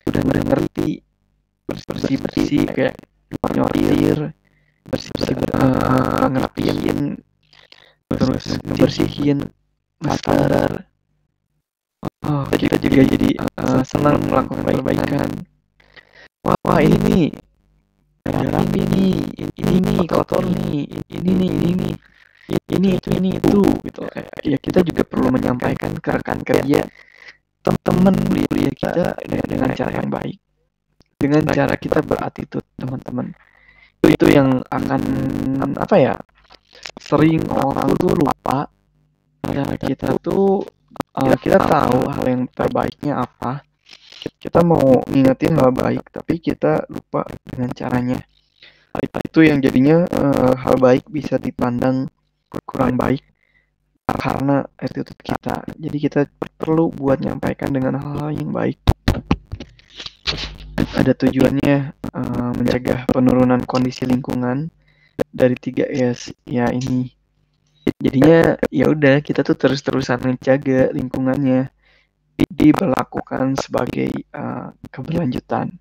udah ngerti bersih kayak nyortir, bersih ngerapiin, terus ngebersihin masker. Kita juga jadi senang melakukan perbaikan. Wah ini ada rapi nih, ini nih kotor nih, ini itu gitu. Ya kita juga perlu menyampaikan ke rekan kerja, teman-teman kuliah kita dengan cara yang baik, dengan cara kita beratitude teman-teman. Itu yang akan apa ya? Sering orang tuh lupa. Cara kita tuh kita tahu hal yang terbaiknya apa. Kita mau ngingetin hal baik, tapi kita lupa dengan caranya. Itu yang jadinya hal baik bisa dipandang kurang baik karena attitude kita. Jadi kita perlu buat nyampaikan dengan hal-hal yang baik. Ada tujuannya mencegah penurunan kondisi lingkungan dari 3S ya ini. Jadinya ya udah kita tuh terus-terusan menjaga lingkungannya, diberlakukan sebagai keberlanjutan.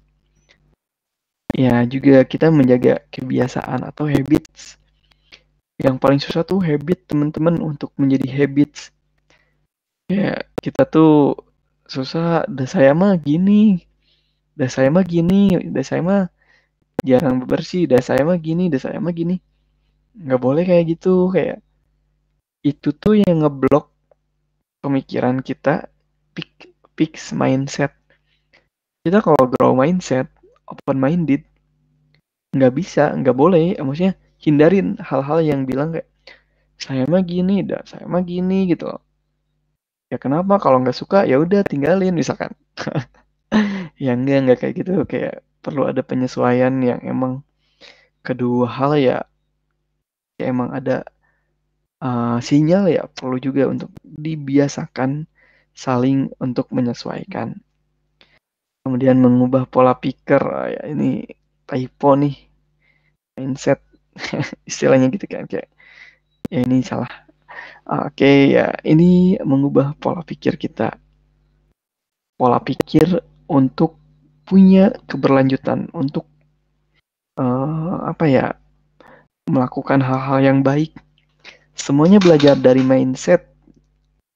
Ya juga kita menjaga kebiasaan atau habits. Yang paling susah tuh habit teman-teman, untuk menjadi habits. Ya kita tuh susah, dah saya mah gini, dah saya mah jarang bersih, dah saya mah gini. Nggak boleh kayak gitu, kayak itu tuh yang ngeblok pemikiran kita, fix mindset. Kita kalau grow mindset, open minded, nggak bisa, nggak boleh, maksudnya hindarin hal-hal yang bilang kayak saya mah gini, saya mah gini gitu loh. Ya kenapa kalau nggak suka ya udah tinggalin misalkan. Ya enggak kayak gitu, kayak perlu ada penyesuaian yang emang kedua hal ya emang ada sinyal ya perlu juga untuk dibiasakan saling untuk menyesuaikan. Kemudian mengubah pola pikir, ya ini typo nih, mindset istilahnya gitu kan, kayak ya ini salah. Oke ya ini mengubah pola pikir kita, pola pikir untuk punya keberlanjutan, untuk apa ya, melakukan hal-hal yang baik. Semuanya belajar dari mindset.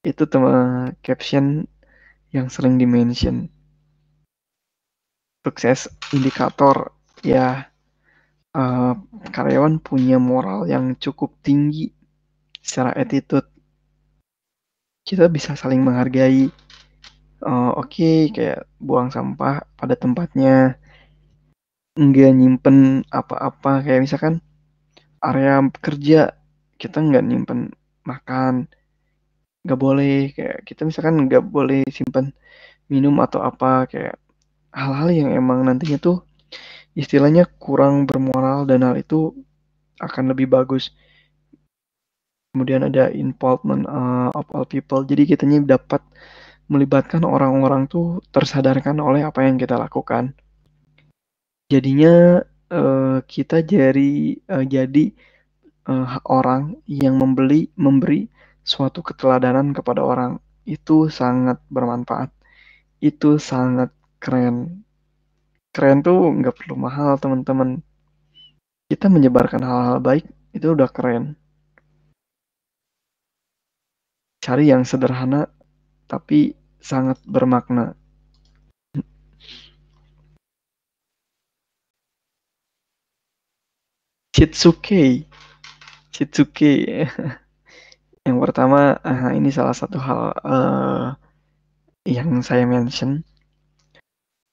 Itu tema caption yang sering dimention. Sukses indikator ya karyawan punya moral yang cukup tinggi secara attitude. Kita bisa saling menghargai. Oke, kayak buang sampah pada tempatnya, nggak nyimpen apa-apa, kayak misalkan area kerja kita nggak nyimpen makan, nggak boleh, kayak kita misalkan nggak boleh simpan minum atau apa, kayak hal-hal yang emang nantinya tuh istilahnya kurang bermoral, dan hal itu akan lebih bagus. Kemudian ada involvement of all people, jadi kitanya dapat melibatkan orang-orang tuh tersadarkan oleh apa yang kita lakukan. Jadinya kita jadi orang yang memberi suatu keteladanan kepada orang. Itu sangat bermanfaat. Itu sangat keren. Keren tuh nggak perlu mahal, teman-teman. Kita menyebarkan hal-hal baik itu udah keren. Cari yang sederhana tapi sangat bermakna. Chitsuke, Chitsuke. Yang pertama, ini salah satu hal yang saya mention,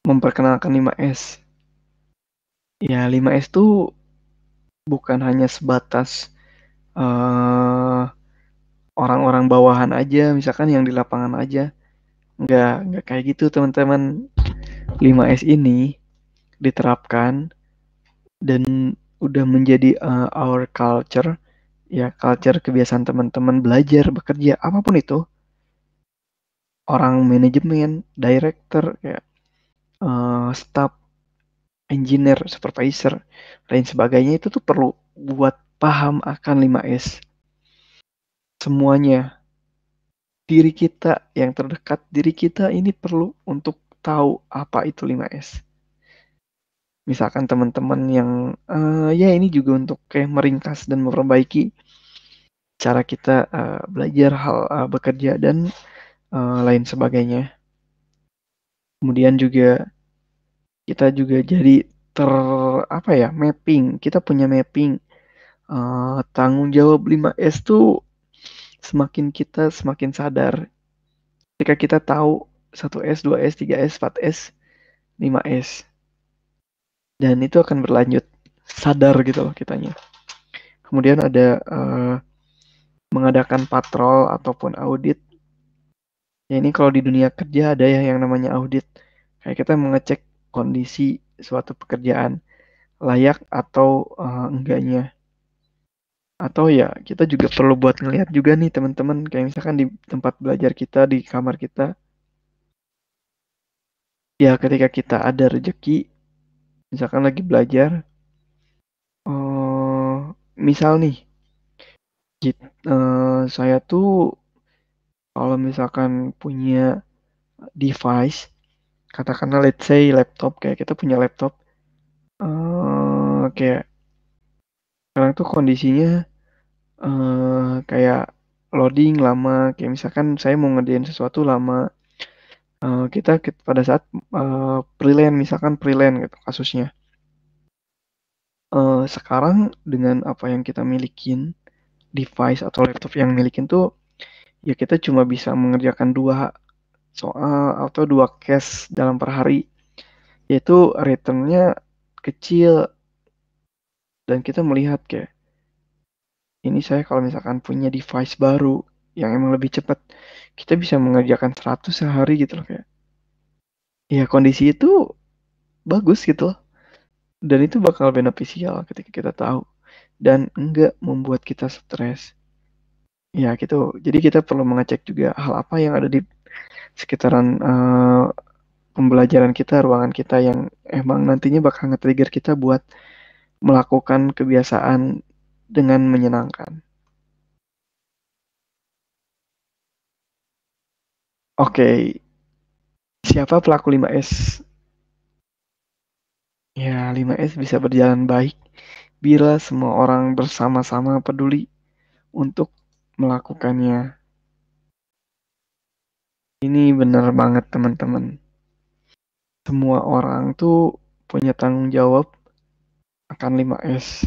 memperkenalkan 5S. Ya, 5S tuh bukan hanya sebatas eh, orang-orang bawahan aja, misalkan yang di lapangan aja. Nggak kayak gitu, teman-teman. 5S ini diterapkan dan udah menjadi our culture, ya culture kebiasaan teman-teman belajar, bekerja, apapun itu. Orang manajemen, director, kayak staff, engineer, supervisor, lain sebagainya itu tuh perlu buat paham akan 5S. Semuanya, diri kita yang terdekat, diri kita ini perlu untuk tahu apa itu 5S. Misalkan teman-teman yang ya ini juga untuk kayak meringkas dan memperbaiki cara kita belajar hal bekerja dan lain sebagainya. Kemudian juga kita juga jadi ter apa ya, mapping. Kita punya mapping tanggung jawab 5S tuh, semakin kita semakin sadar. Ketika kita tahu 1S, 2S, 3S, 4S, 5S. Dan itu akan berlanjut. Sadar gitu loh kitanya. Kemudian ada mengadakan patrol ataupun audit. Ya ini kalau di dunia kerja ada ya yang namanya audit. Kayak kita mengecek kondisi suatu pekerjaan layak atau enggaknya. Atau ya kita juga perlu buat ngelihat juga nih teman-teman, kayak misalkan di tempat belajar kita, di kamar kita, ya ketika kita ada rezeki, misalkan lagi belajar, misal nih, saya tuh kalau misalkan punya device, katakanlah let's say laptop, kayak kita punya laptop, kayak sekarang tuh kondisinya kayak loading lama, kayak misalkan saya mau ngerjain sesuatu lama. Kita pada saat freelance, misalkan freelance gitu kasusnya. Sekarang dengan apa yang kita milikin, device atau laptop yang milikin tuh, ya kita cuma bisa mengerjakan dua soal atau dua case dalam per hari, yaitu returnnya kecil, dan kita melihat kayak ini, saya kalau misalkan punya device baru yang emang lebih cepat, kita bisa mengerjakan 100 sehari gitu loh, kayak ya kondisi itu bagus gitu loh, dan itu bakal beneficial ketika kita tahu dan enggak membuat kita stres. Ya gitu. Jadi kita perlu mengecek juga hal apa yang ada di sekitaran pembelajaran kita, ruangan kita, yang emang nantinya bakal nge-trigger kita buat melakukan kebiasaan dengan menyenangkan. Oke, siapa pelaku 5S? Ya, 5S bisa berjalan baik bila semua orang bersama-sama peduli untuk melakukannya. Ini benar banget, teman-teman. Semua orang tuh punya tanggung jawab akan 5S.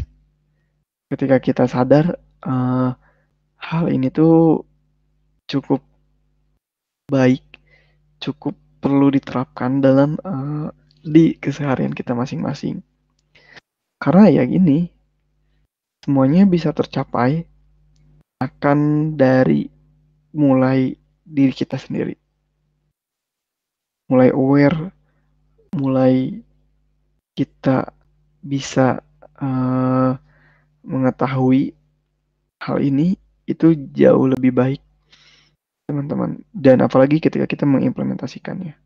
Ketika kita sadar eh, hal ini tuh cukup baik, cukup perlu diterapkan dalam di keseharian kita masing-masing. Karena ya gini, semuanya bisa tercapai akan dari mulai diri kita sendiri. Mulai aware, mulai kita bisa eh, mengetahui hal ini itu jauh lebih baik, teman-teman. Dan apalagi ketika kita mengimplementasikannya.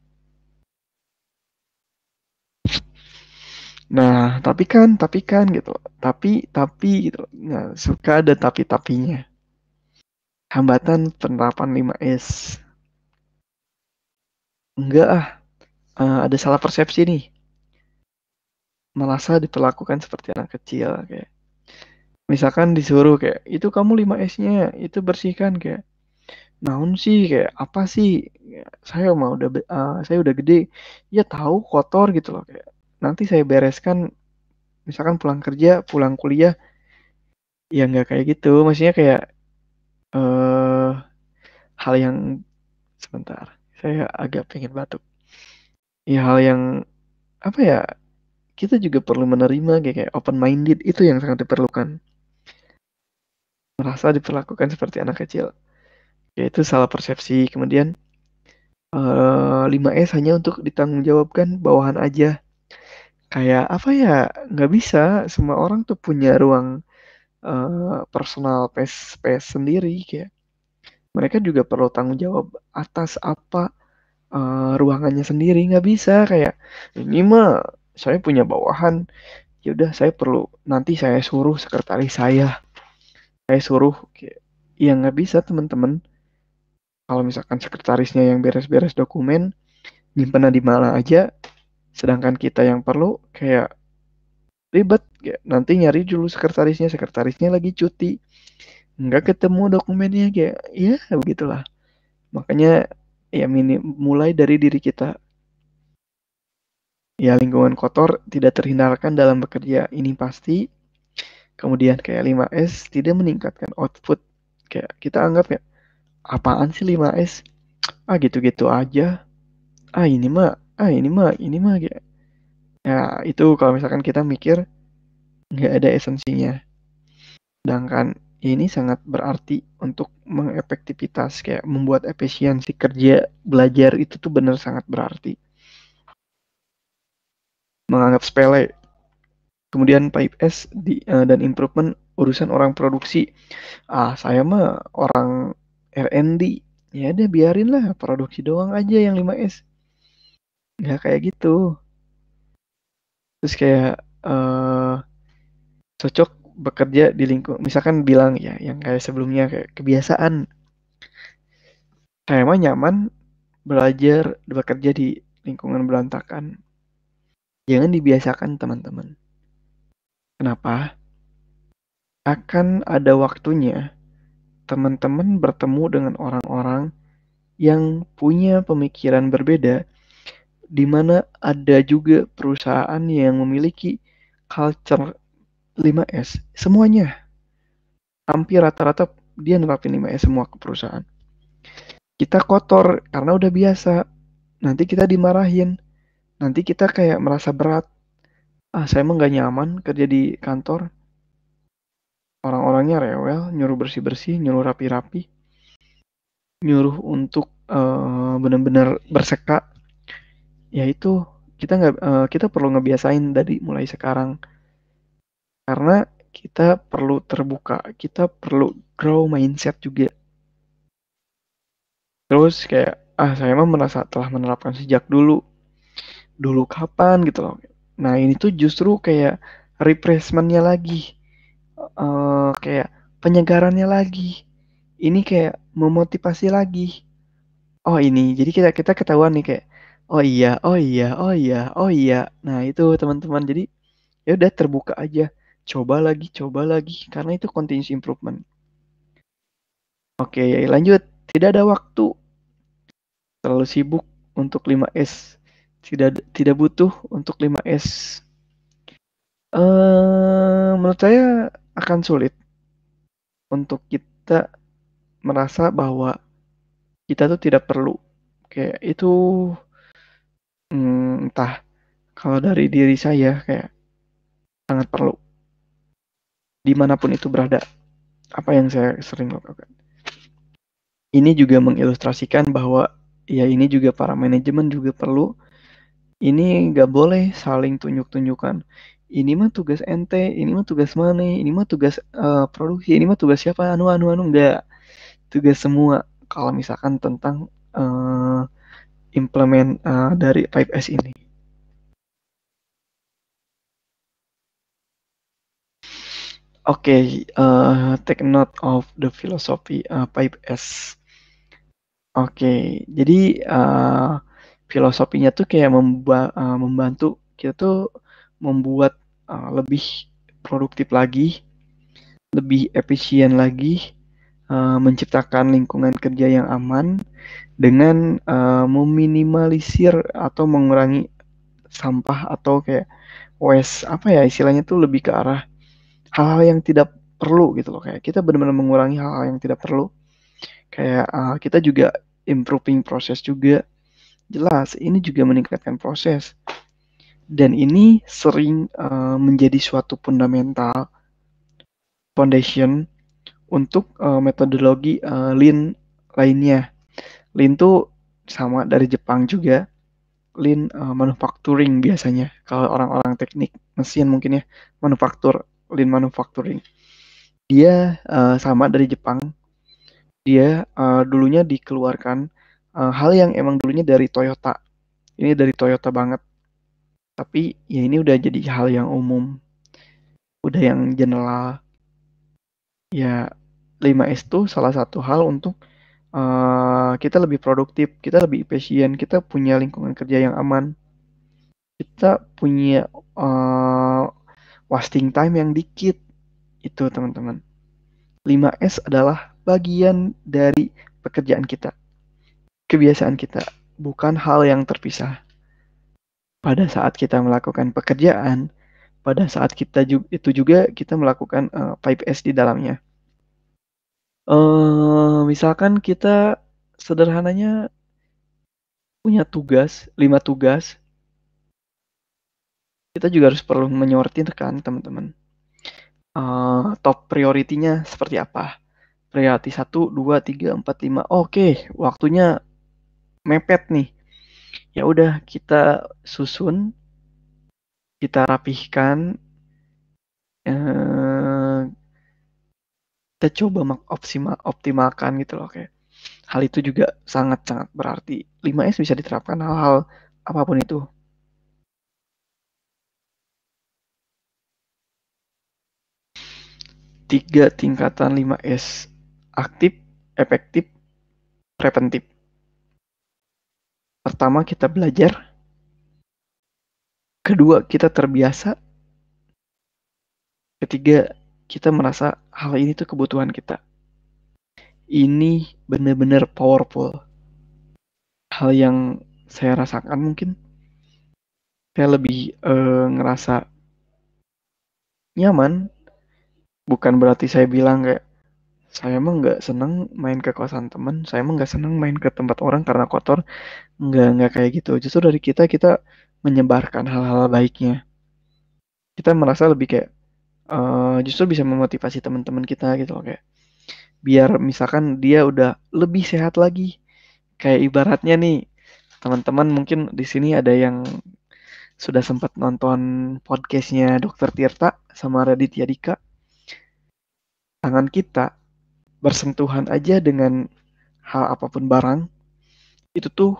Nah, tapi kan gitu. Tapi gitu. Nah, suka ada tapi-tapinya. Hambatan penerapan 5S. Enggak ah, ada salah persepsi nih. Merasa diperlakukan seperti anak kecil kayak. Misalkan disuruh kayak, itu kamu 5S-nya, itu bersihkan kayak. Naon sih kayak apa sih? Ya, saya udah gede. Ya tahu kotor gitu loh kayak. Nanti saya bereskan misalkan pulang kerja, pulang kuliah, ya nggak kayak gitu. Maksudnya kayak eh hal yang sebentar. Saya agak pengen batuk. Ya hal yang apa ya? Kita juga perlu menerima kayak open minded itu yang sangat diperlukan. Merasa diperlakukan seperti anak kecil. Yaitu salah persepsi. Kemudian 5S hanya untuk ditanggungjawabkan bawahan aja. Kayak apa ya? Nggak bisa. Semua orang tuh punya ruang personal space sendiri kayak. Mereka juga perlu tanggung jawab atas apa ruangannya sendiri. Nggak bisa kayak ini mah saya punya bawahan. Ya udah saya perlu nanti saya suruh sekretaris saya suruh kayak ya nggak bisa teman-teman. Kalau misalkan sekretarisnya yang beres-beres dokumen, nyimpennya di mana aja, sedangkan kita yang perlu kayak ribet, kayak nanti nyari dulu sekretarisnya lagi cuti, nggak ketemu dokumennya kayak, ya begitulah. Makanya ya mulai dari diri kita. Ya lingkungan kotor tidak terhindarkan dalam bekerja, ini pasti. Kemudian kayak 5S tidak meningkatkan output. Kayak kita anggap ya, apaan sih 5S? Ah gitu-gitu aja. Ah ini mah kayak. Ya itu kalau misalkan kita mikir nggak ada esensinya. Sedangkan ini sangat berarti untuk mengefektivitas kayak membuat efisiensi kerja belajar itu tuh benar sangat berarti. Menganggap sepele. Kemudian 5S dan improvement urusan orang produksi. Ah, saya mah orang R&D. Ya udah biarin lah produksi doang aja yang 5S. Nggak kayak gitu. Terus kayak eh cocok bekerja di lingkungan misalkan bilang ya yang kayak sebelumnya kayak kebiasaan saya mah nyaman belajar bekerja di lingkungan berantakan. Jangan dibiasakan teman-teman. Kenapa? Akan ada waktunya teman-teman bertemu dengan orang-orang yang punya pemikiran berbeda, di mana ada juga perusahaan yang memiliki culture 5S. Semuanya, hampir rata-rata dia nerapin 5S semua ke perusahaan. Kita kotor karena udah biasa. Nanti kita dimarahin. Nanti kita kayak merasa berat. Ah, saya emang gak nyaman kerja di kantor. Orang-orangnya rewel, nyuruh bersih-bersih, nyuruh rapi-rapi, nyuruh untuk benar-benar berseka. Ya itu kita perlu ngebiasain dari mulai sekarang karena kita perlu terbuka, kita perlu grow mindset juga. Terus kayak saya mah merasa telah menerapkan sejak dulu. Dulu kapan gitu loh. Nah, ini tuh justru kayak refreshmentnya lagi. Kayak penyegarannya lagi. Ini kayak memotivasi lagi. Oh ini, jadi kita kita ketahuan nih kayak, oh iya, oh iya, oh iya, oh iya. Nah itu teman-teman, jadi ya udah terbuka aja, coba lagi, karena itu continuous improvement. Oke, lanjut. Tidak ada waktu, terlalu sibuk untuk 5S. Tidak butuh untuk 5S. Menurut saya akan sulit untuk kita merasa bahwa kita tuh tidak perlu. Kayak itu entah kalau dari diri saya kayak sangat perlu dimanapun itu berada. Apa yang saya sering lakukan. Ini juga mengilustrasikan bahwa ya ini juga para manajemen juga perlu. Ini nggak boleh saling tunjuk-tunjukkan. Ini mah tugas ente, ini mah tugas mana, ini mah tugas produksi, ini mah tugas siapa, anu enggak. Tugas semua. Kalau misalkan tentang implement dari 5S ini. Oke, take note of the philosophy 5S. Oke, jadi filosofinya tuh kayak membantu kita tuh membuat lebih produktif lagi, lebih efisien lagi, menciptakan lingkungan kerja yang aman dengan meminimalisir atau mengurangi sampah atau kayak waste apa ya istilahnya tuh lebih ke arah hal-hal yang tidak perlu gitu loh kayak kita benar-benar mengurangi hal-hal yang tidak perlu kayak kita juga improving proses juga jelas ini juga meningkatkan proses dan ini sering menjadi suatu fundamental foundation untuk metodologi Lean lainnya. Lean tuh sama dari Jepang juga. Lean manufacturing biasanya. Kalau orang-orang teknik mesin mungkin ya manufaktur Lean manufacturing. Dia sama dari Jepang. Dia dulunya dikeluarkan hal yang emang dulunya dari Toyota. Ini dari Toyota banget. Tapi ya ini udah jadi hal yang umum. Udah yang general. Ya 5S tuh salah satu hal untuk kita lebih produktif, kita lebih efisien, kita punya lingkungan kerja yang aman, kita punya uh, wasting time yang dikit. Itu teman-teman. 5S adalah bagian dari pekerjaan kita, kebiasaan kita, bukan hal yang terpisah. Pada saat kita melakukan pekerjaan, pada saat itu juga kita melakukan 5S di dalamnya. Misalkan kita sederhananya punya tugas, 5 tugas, kita juga harus perlu menyortirkan teman-teman. Top prioritinya seperti apa? Priority 1, 2, 3, 4, 5. Oke, waktunya mepet nih. Ya udah kita susun, kita rapihkan, eh, kita coba optimalkan gitu loh kayak. Hal itu juga sangat-sangat berarti. 5S bisa diterapkan hal-hal apapun itu. 3 tingkatan 5S. Aktif, efektif, preventif. Pertama kita belajar, kedua kita terbiasa, ketiga kita merasa hal ini tuh kebutuhan kita. Ini benar-benar powerful. Hal yang saya rasakan mungkin saya lebih ngerasa nyaman. Bukan berarti saya bilang kayak saya emang nggak seneng main ke kosan teman, saya emang nggak seneng main ke tempat orang karena kotor. Nggak kayak gitu. Justru dari kita menyebarkan hal-hal baiknya. Kita merasa lebih kayak justru bisa memotivasi teman-teman kita gitu loh kayak biar misalkan dia udah lebih sehat lagi. Kayak ibaratnya nih teman-teman mungkin di sini ada yang sudah sempat nonton podcastnya Dokter Tirta sama Raditya Dika. Tangan kita bersentuhan aja dengan hal apapun barang itu tuh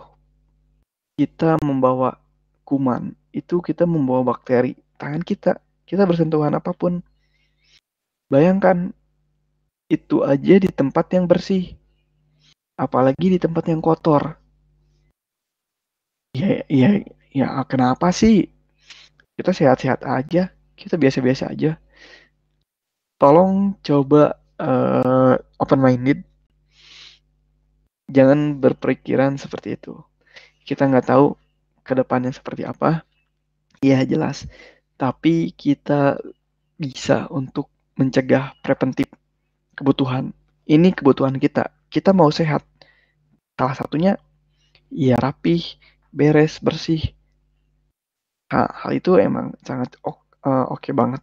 kita membawa kuman, itu kita membawa bakteri. Tangan kita bersentuhan apapun. Bayangkan itu aja di tempat yang bersih, apalagi di tempat yang kotor. Ya, ya, ya, kenapa sih? Kita sehat-sehat aja, kita biasa-biasa aja. Tolong coba open minded, jangan berpikiran seperti itu. Kita nggak tahu ke depannya seperti apa. Iya jelas, tapi kita bisa untuk mencegah preventif kebutuhan. Ini kebutuhan kita. Kita mau sehat. Salah satunya ya rapih, beres, bersih. Hal itu emang sangat oke banget.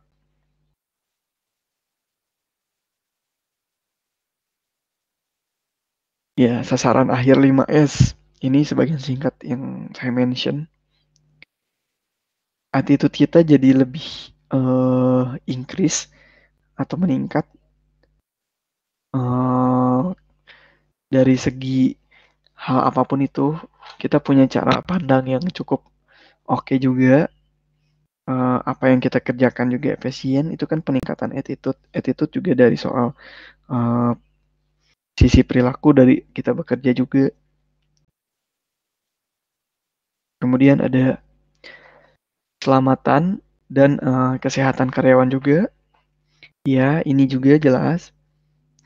Ya, sasaran akhir 5S. Ini sebagian singkat yang saya mention. Attitude kita jadi lebih increase atau meningkat eh, dari segi hal apapun itu. Kita punya cara pandang yang cukup oke juga. Apa yang kita kerjakan juga efisien. Itu kan peningkatan attitude. Attitude juga dari soal eh, sisi perilaku dari kita bekerja juga. Kemudian ada keselamatan dan kesehatan karyawan juga. Ya, ini juga jelas.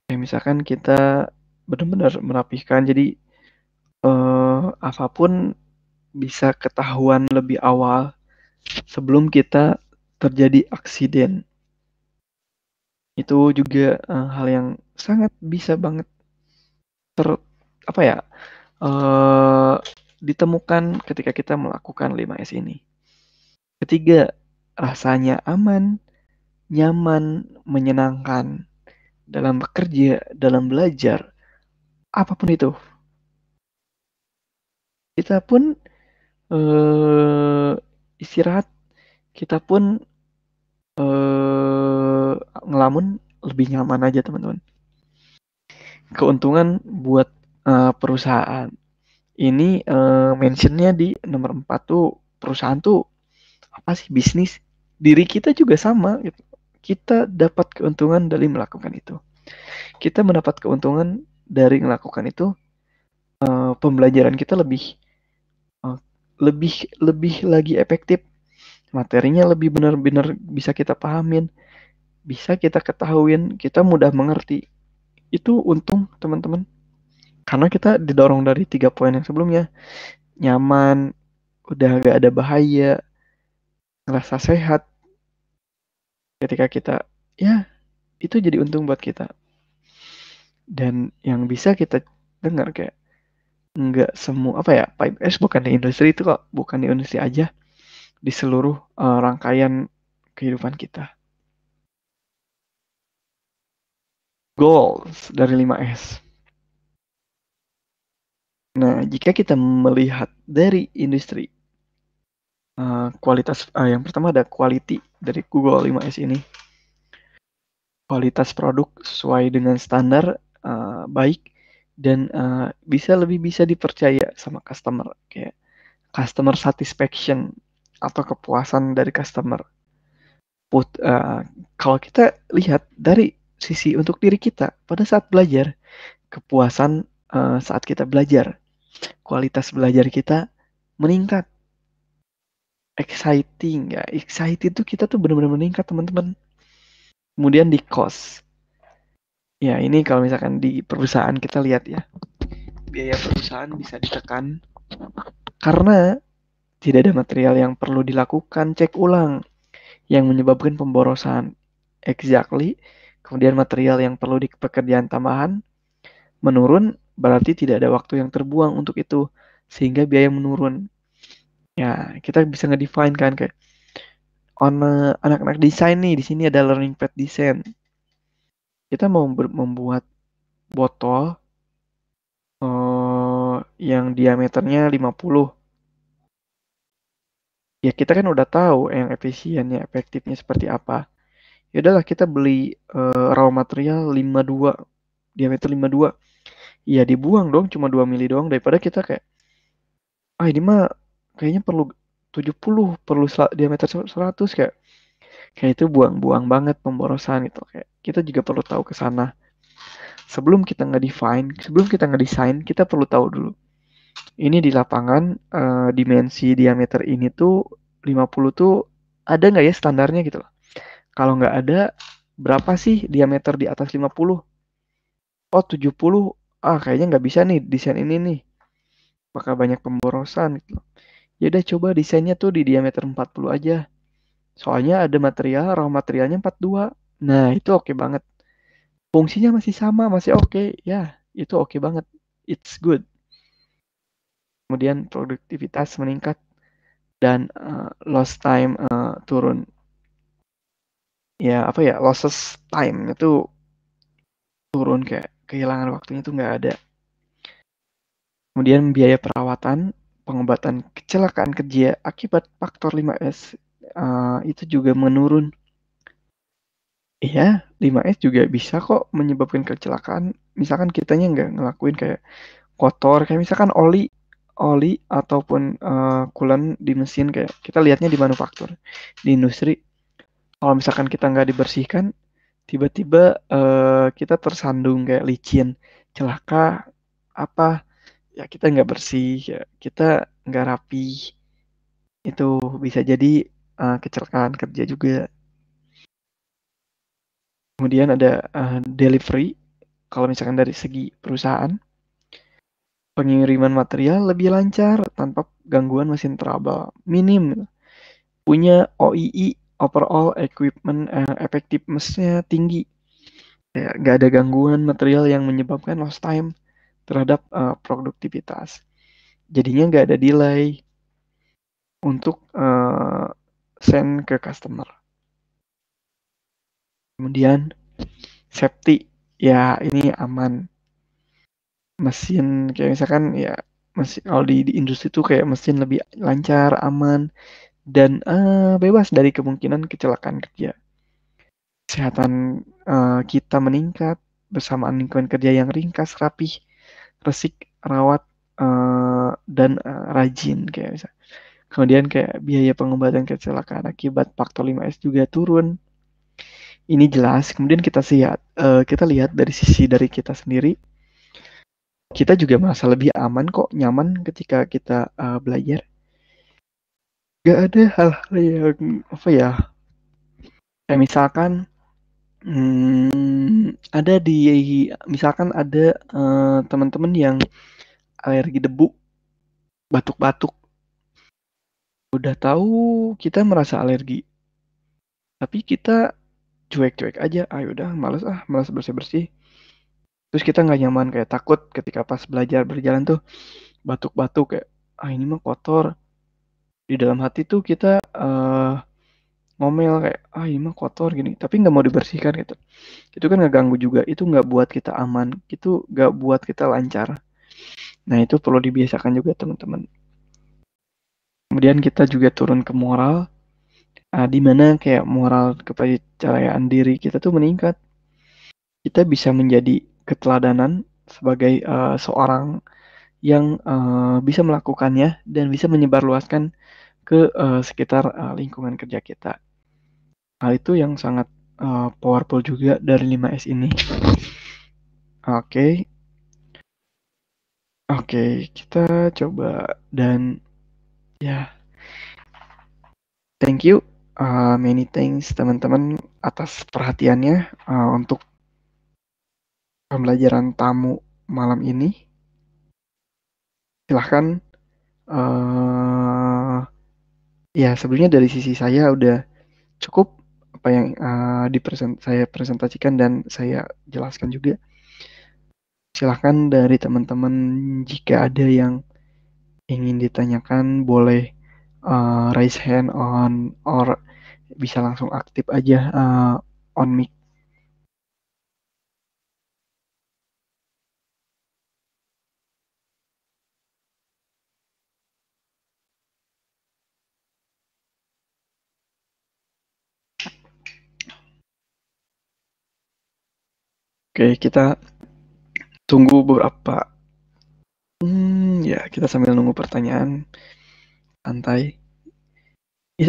Kayak misalkan kita benar-benar merapihkan, jadi apapun bisa ketahuan lebih awal sebelum kita terjadi aksiden. Itu juga hal yang sangat bisa banget ter apa ya eh ditemukan ketika kita melakukan 5S ini. Ketiga, rasanya aman, nyaman, menyenangkan dalam bekerja, dalam belajar, apapun itu. Kita pun eh, istirahat, kita pun eh, ngelamun lebih nyaman aja teman-teman. Keuntungan buat perusahaan. Ini mentionnya di nomor 4 tuh perusahaan tuh apa sih bisnis? Diri kita juga sama gitu. Kita dapat keuntungan dari melakukan itu. Kita mendapat keuntungan dari melakukan itu. Pembelajaran kita eh, lebih lebih lagi efektif. Materinya lebih benar-benar bisa kita pahamin, bisa kita ketahuin, kita mudah mengerti. Itu untung teman-teman. Karena kita didorong dari 3 poin yang sebelumnya. Nyaman, udah gak ada bahaya, ngerasa sehat ketika kita, ya itu jadi untung buat kita. Dan yang bisa kita dengar kayak nggak semua apa ya 5S bukan di industri itu kok, bukan di industri aja, di seluruh rangkaian kehidupan kita. Goals dari 5S. Nah, jika kita melihat dari industri, kualitas yang pertama ada quality dari Google 5S ini. Kualitas produk sesuai dengan standar baik dan bisa dipercaya sama customer, kayak customer satisfaction atau kepuasan dari customer. Kalau kita lihat dari sisi untuk diri kita pada saat belajar, kepuasan saat kita belajar, kualitas belajar kita meningkat. Exciting ya, excited itu kita tuh benar-benar meningkat teman-teman. Kemudian di cost, ya ini kalau misalkan di perusahaan kita lihat ya, biaya perusahaan bisa ditekan karena tidak ada material yang perlu dilakukan cek ulang yang menyebabkan pemborosan. Exactly. Kemudian material yang perlu di pekerjaan tambahan menurun, berarti tidak ada waktu yang terbuang untuk itu sehingga biaya menurun. Ya, kita bisa ngedefine kan kayak anak-anak desain nih, di sini ada learning path design. Kita mau membuat botol yang diameternya 50. Ya kita kan udah tahu yang efisiennya, efektifnya seperti apa. Ya udahlah kita beli raw material 52, diameter 52. Ya dibuang dong cuma 2 mili doang daripada kita kayak ini mah kayaknya perlu 70, perlu diameter 100, kayak itu buang-buang banget pemborosan itu. Kayak kita juga perlu tahu ke sana. Sebelum kita ngedesain, kita perlu tahu dulu. Ini di lapangan dimensi diameter ini tuh 50 tuh ada nggak ya standarnya gitu loh. Kalau nggak ada, berapa sih diameter di atas 50? Oh 70, kayaknya nggak bisa nih desain ini nih. Maka banyak pemborosan gitu loh. Ya udah coba desainnya tuh di diameter 40 aja. Soalnya ada raw materialnya 42. Nah, itu oke banget. Fungsinya masih sama, masih oke. Ya, itu oke banget. It's good. Kemudian produktivitas meningkat dan lost time turun. ya apa ya, losses time itu turun, kayak kehilangan waktunya tuh nggak ada. Kemudian biaya perawatan, pengobatan kecelakaan kerja akibat faktor 5S itu juga menurun. Iya, 5S juga bisa kok menyebabkan kecelakaan. Misalkan kitanya nggak ngelakuin kayak kotor, kayak misalkan oli, oli ataupun coolant di mesin, kayak kita lihatnya di manufaktur, di industri. Kalau misalkan kita nggak dibersihkan, tiba-tiba kita tersandung kayak licin, celaka apa, ya kita nggak bersih, ya kita nggak rapi, itu bisa jadi kecelakaan kerja juga. Kemudian ada delivery, kalau misalkan dari segi perusahaan, pengiriman material lebih lancar tanpa gangguan mesin trouble minim, punya OEE, overall equipment effectiveness-nya tinggi, ya nggak ada gangguan material yang menyebabkan lost time terhadap produktivitas, jadinya nggak ada delay untuk send ke customer. Kemudian safety, ya ini aman, mesin kayak misalkan ya, mesin kalau di industri itu kayak mesin lebih lancar, aman, dan bebas dari kemungkinan kecelakaan kerja. Kesehatan kita meningkat bersamaan lingkungan kerja yang ringkas, rapih, resik, rawat, dan rajin kayak misalnya. Kemudian kayak biaya pengobatan kecelakaan akibat faktor 5S juga turun. Ini jelas. Kemudian kita lihat dari sisi dari kita sendiri, kita juga merasa lebih aman kok, nyaman ketika kita belajar. Gak ada hal-hal yang apa ya, kayak misalkan ada di misalkan ada teman-teman yang alergi debu, batuk-batuk. Udah tahu kita merasa alergi, tapi kita cuek-cuek aja. Ah udah, malas bersih-bersih. Terus kita nggak nyaman, kayak takut ketika pas belajar berjalan tuh batuk-batuk, kayak ini mah kotor. Di dalam hati tuh kita ngomel kayak ini mah kotor gini, tapi nggak mau dibersihkan gitu. Itu kan ngeganggu juga, itu nggak buat kita aman, itu nggak buat kita lancar. Nah itu perlu dibiasakan juga teman-teman. Kemudian kita juga turun ke moral, di mana kayak moral kepercayaan diri kita tuh meningkat. Kita bisa menjadi keteladanan sebagai seorang yang bisa melakukannya dan bisa menyebarluaskan ke sekitar lingkungan kerja kita. Hal itu yang sangat powerful juga dari 5S ini. Oke, oke, kita coba, dan ya, thank you, many thanks teman-teman atas perhatiannya untuk pembelajaran tamu malam ini. Silahkan, ya sebenarnya dari sisi saya udah cukup apa yang saya presentasikan dan saya jelaskan juga. Silahkan dari teman-teman, jika ada yang ingin ditanyakan boleh raise hand on, or bisa langsung aktif aja on mic. Oke, kita tunggu beberapa. Ya, kita sambil nunggu pertanyaan, santai.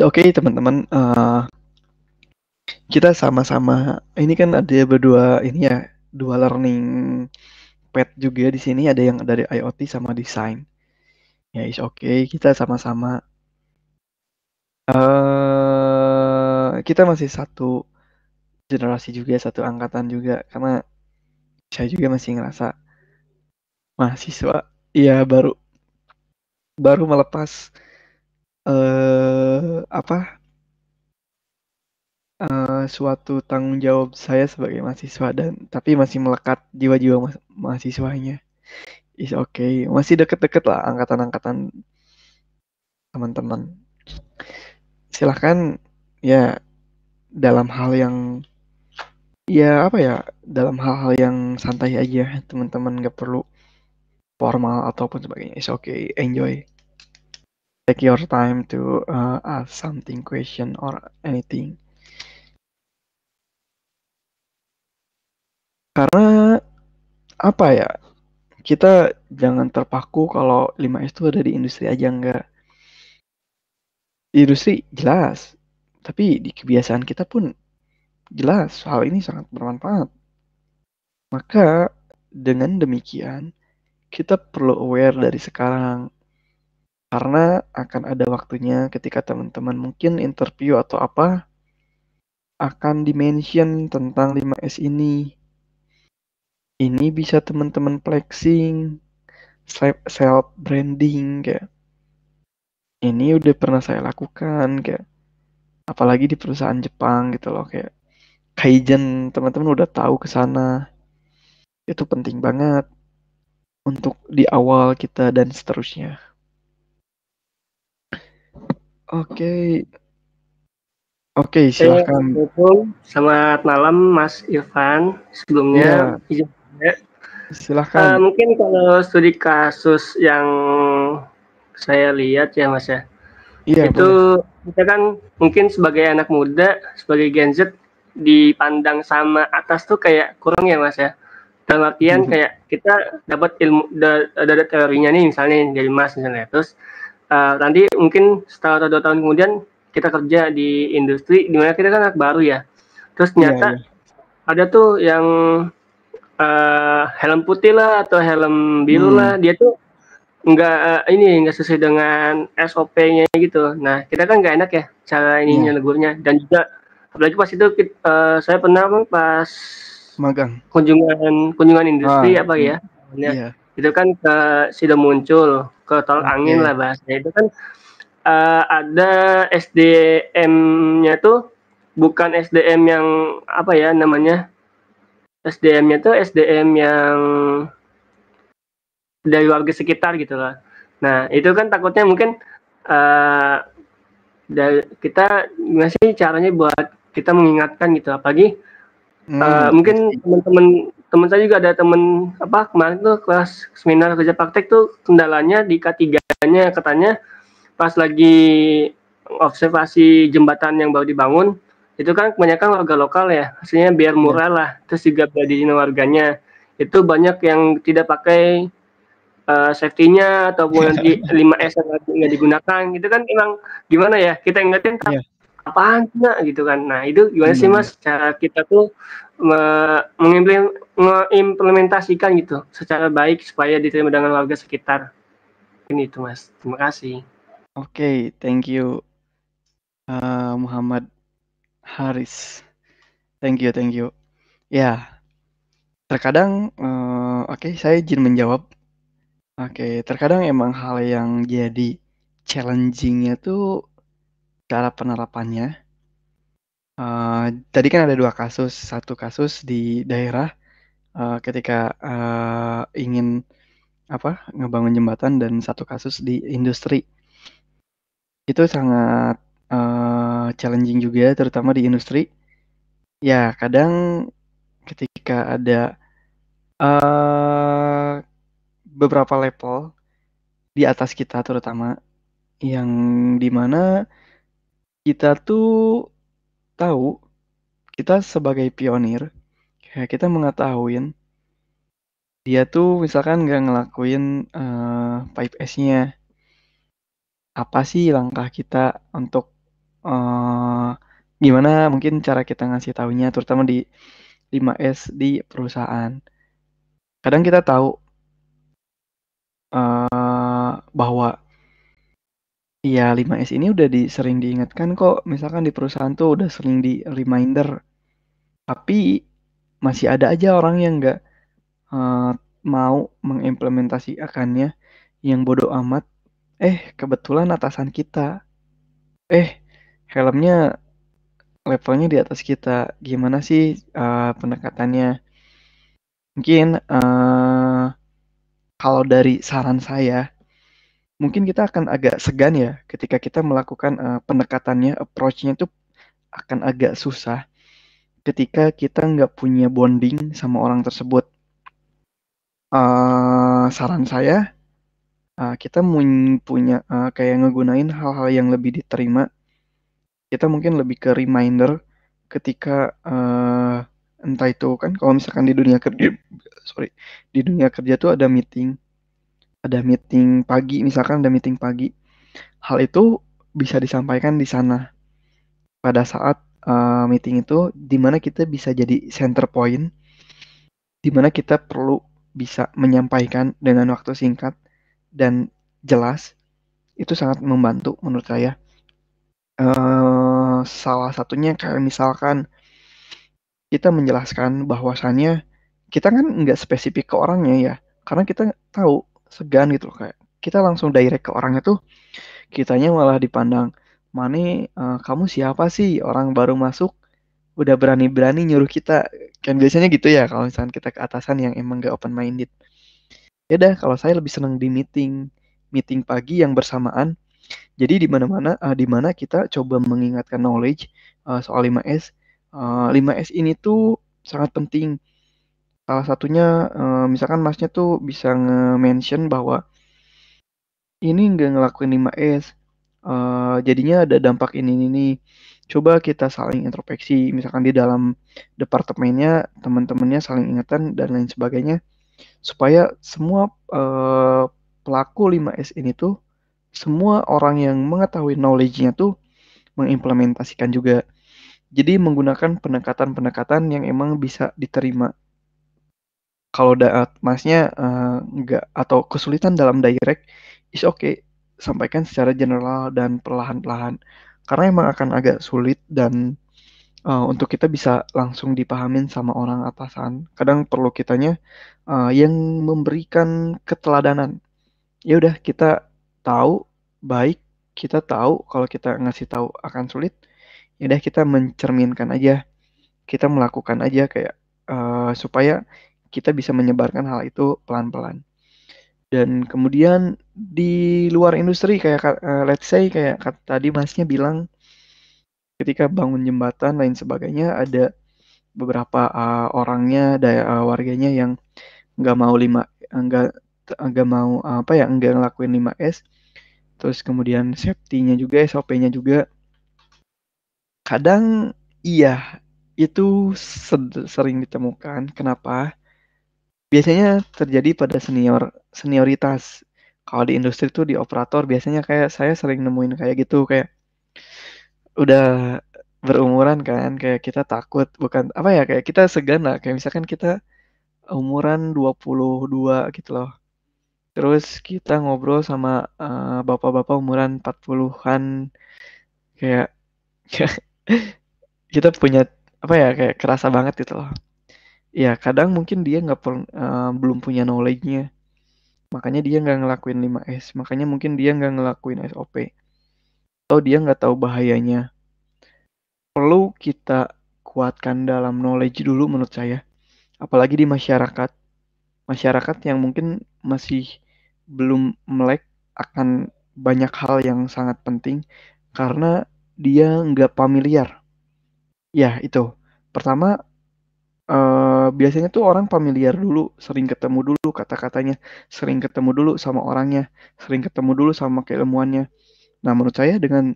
Oke, teman-teman, kita sama-sama. Ini kan ada berdua ini ya, dua learning pad juga di sini. Ada yang dari IoT sama desain. Ya, oke. Kita sama-sama. Kita masih satu generasi juga, satu angkatan juga. Karena saya juga masih ngerasa mahasiswa. Iya, baru baru melepas apa suatu tanggung jawab saya sebagai mahasiswa, dan tapi masih melekat jiwa-jiwa mahasiswanya. Okay. Masih deket-deket lah angkatan-angkatan teman-teman. Silahkan ya, dalam hal yang ya apa ya, dalam hal-hal yang santai aja, teman-teman nggak perlu formal ataupun sebagainya. It's okay, enjoy. Take your time to ask something, question or anything. Karena apa ya? Kita jangan terpaku kalau 5S itu ada di industri aja, enggak. Di industri jelas, tapi di kebiasaan kita pun jelas hal ini sangat bermanfaat. Maka dengan demikian kita perlu aware dari sekarang karena akan ada waktunya ketika teman-teman mungkin interview atau apa akan dimention tentang 5S ini. Ini bisa teman-teman flexing, self branding kayak ini udah pernah saya lakukan kayak apalagi di perusahaan Jepang gitu loh kayak Kaizen teman-teman udah tahu ke sana. Itu penting banget untuk di awal kita dan seterusnya. Oke, oke, silahkan. Assalamualaikum. Selamat malam Mas Irfan. Sebelumnya Iya, izin silahkan. mungkin kalau studi kasus yang saya lihat ya Mas ya, Iya, boleh. itu kita kan mungkin sebagai anak muda, sebagai Gen Z dipandang sama atas tuh kayak kurang ya Mas ya. Dalam artian kayak kita dapat ilmu dari teorinya nih misalnya dari Mas misalnya, terus nanti mungkin setahun atau 2 tahun kemudian kita kerja di industri di mana kita kan anak baru ya. Terus Iya, iya. ternyata ada tuh yang helm putih lah atau helm biru lah, dia tuh nggak sesuai dengan SOP-nya gitu. Nah kita kan nggak enak ya cara ininya Iya, negurnya, dan juga apalagi pas itu saya pernah pas magang. kunjungan industri Ah, apa ya, iya. itu kan ke Sido Muncul, ke tol angin Oke. lah bahasanya itu kan ada SDM-nya tuh bukan SDM yang apa ya namanya, SDM-nya tuh SDM yang dari warga sekitar gitu lah. Nah itu kan takutnya mungkin uh, dari kita gimana sih caranya buat kita mengingatkan gitu, apalagi I mungkin see. teman saya juga ada teman apa kemarin tuh kelas seminar kerja praktek tuh kendalanya di K3-nya katanya pas lagi observasi jembatan yang baru dibangun, itu kan kebanyakan warga lokal ya, hasilnya biar Iya. murah lah, terus juga biar diizinin warganya. Itu banyak yang tidak pakai safety-nya ataupun nanti 5S yang nggak digunakan, gitu kan emang gimana ya, kita ingetin Iya, apaan nak gitu kan. Nah itu gimana sih benar. Mas cara kita tuh mengimplementasikan gitu secara baik supaya diterima dengan warga sekitar. Ini itu Mas. Terima kasih. Oke, thank you Muhammad Haris. Thank you, thank you. Ya, terkadang oke, saya izin menjawab. Oke, terkadang emang hal yang jadi challenging-nya tuh cara penerapannya. Tadi kan ada dua kasus, satu kasus di daerah ketika ingin apa ngebangun jembatan dan satu kasus di industri. Itu sangat challenging juga, terutama di industri. Ya, kadang ketika ada eh beberapa level di atas kita, terutama yang dimana kita tuh tahu kita sebagai pionir, kayak kita mengetahuin dia tuh misalkan nggak ngelakuin 5S-nya. Apa sih langkah kita untuk eh gimana mungkin cara kita ngasih taunya terutama di 5S di perusahaan. Kadang kita tahu bahwa ya 5S ini udah sering diingatkan kok, misalkan di perusahaan tuh udah sering di reminder, tapi masih ada aja orang yang nggak eh, mau mengimplementasikannya, yang bodoh amat. Kebetulan atasan kita, eh helmnya levelnya di atas kita. Gimana sih pendekatannya? Mungkin kalau dari saran saya, mungkin kita akan agak segan ya ketika kita melakukan pendekatannya, approach-nya itu akan agak susah ketika kita nggak punya bonding sama orang tersebut. Saran saya, kita punya kayak ngegunain hal-hal yang lebih diterima. Kita mungkin lebih ke reminder ketika entah itu kan kalau misalkan di dunia kerja, sorry, di dunia kerja tuh ada meeting pagi, misalkan ada meeting pagi. Hal itu bisa disampaikan di sana pada saat meeting itu, di mana kita bisa jadi center point, di mana kita perlu bisa menyampaikan dengan waktu singkat dan jelas. Itu sangat membantu menurut saya. Salah satunya kayak misalkan kita menjelaskan bahwasannya kita kan nggak spesifik ke orangnya ya, karena kita tahu segan gitu loh, kayak kita langsung direct ke orangnya tuh kitanya malah dipandang, "Mane, kamu siapa sih orang baru masuk udah berani-berani nyuruh kita." Kan biasanya gitu ya kalau misalkan kita ke atasan yang emang nggak open minded. Ya udah, kalau saya lebih senang di meeting meeting pagi yang bersamaan. Jadi di mana kita coba mengingatkan knowledge soal 5S. 5S ini tuh sangat penting. Salah satunya misalkan Masnya tuh bisa nge-mention bahwa ini nggak ngelakuin 5S. Jadinya ada dampak ini. Coba kita saling introspeksi, misalkan di dalam departemennya, teman-temannya saling ingatkan dan lain sebagainya, supaya semua pelaku 5S ini tuh, semua orang yang mengetahui knowledge-nya tuh mengimplementasikan juga. Jadi menggunakan pendekatan-pendekatan yang emang bisa diterima. Kalau masnya nggak atau kesulitan dalam direct, is okay, sampaikan secara general dan perlahan-lahan. Karena emang akan agak sulit dan untuk kita bisa langsung dipahamin sama orang atasan. Kadang perlu kitanya yang memberikan keteladanan. Ya udah, kita tahu baik, kita tahu kalau kita ngasih tahu akan sulit. Ya udah, kita mencerminkan aja, kita melakukan aja kayak supaya kita bisa menyebarkan hal itu pelan-pelan. Dan kemudian di luar industri kayak let's say kayak tadi Masnya bilang ketika bangun jembatan lain sebagainya ada beberapa warganya yang nggak mau nggak nggak mau apa ya nggak ngelakuin 5S. Terus kemudian safety-nya juga, SOP-nya juga kadang iya itu sering ditemukan. Kenapa? Biasanya terjadi pada senioritas. Kalau di industri tuh di operator biasanya kayak saya sering nemuin kayak gitu, kayak udah berumuran kan, kayak kita takut, bukan apa ya, kayak kita segan lah, kayak misalkan kita umuran 22 gitu loh. Terus kita ngobrol sama bapak-bapak umuran 40-an, kayak kita punya apa ya, kayak kerasa banget gitu loh. Ya kadang mungkin dia belum punya knowledge-nya. Makanya dia nggak ngelakuin 5S. Makanya mungkin dia nggak ngelakuin SOP. Atau dia nggak tahu bahayanya. Perlu kita kuatkan dalam knowledge dulu menurut saya. Apalagi di masyarakat. Masyarakat yang mungkin masih belum melek akan banyak hal yang sangat penting. Karena dia nggak familiar. Ya itu. Pertama, biasanya tuh orang familiar dulu, sering ketemu dulu kata-katanya, sering ketemu dulu sama orangnya, sering ketemu dulu sama keilmuannya. Nah, menurut saya dengan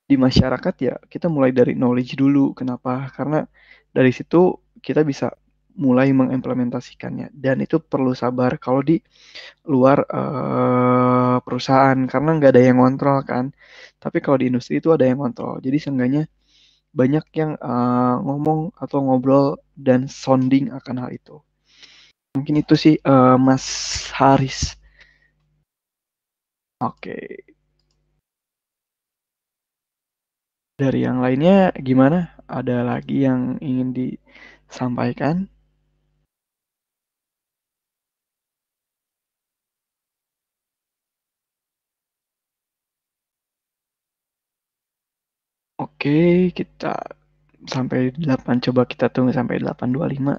di masyarakat ya kita mulai dari knowledge dulu. Kenapa? Karena dari situ kita bisa mulai mengimplementasikannya dan itu perlu sabar kalau di luar perusahaan karena nggak ada yang ngontrol kan. Tapi kalau di industri itu ada yang ngontrol. Jadi seenggaknya banyak yang ngomong atau ngobrol dan sounding akan hal itu. Mungkin itu sih Mas Haris. Oke. Dari yang lainnya gimana? Ada lagi yang ingin disampaikan? Oke, kita sampai 8. Coba kita tunggu sampai 8.25.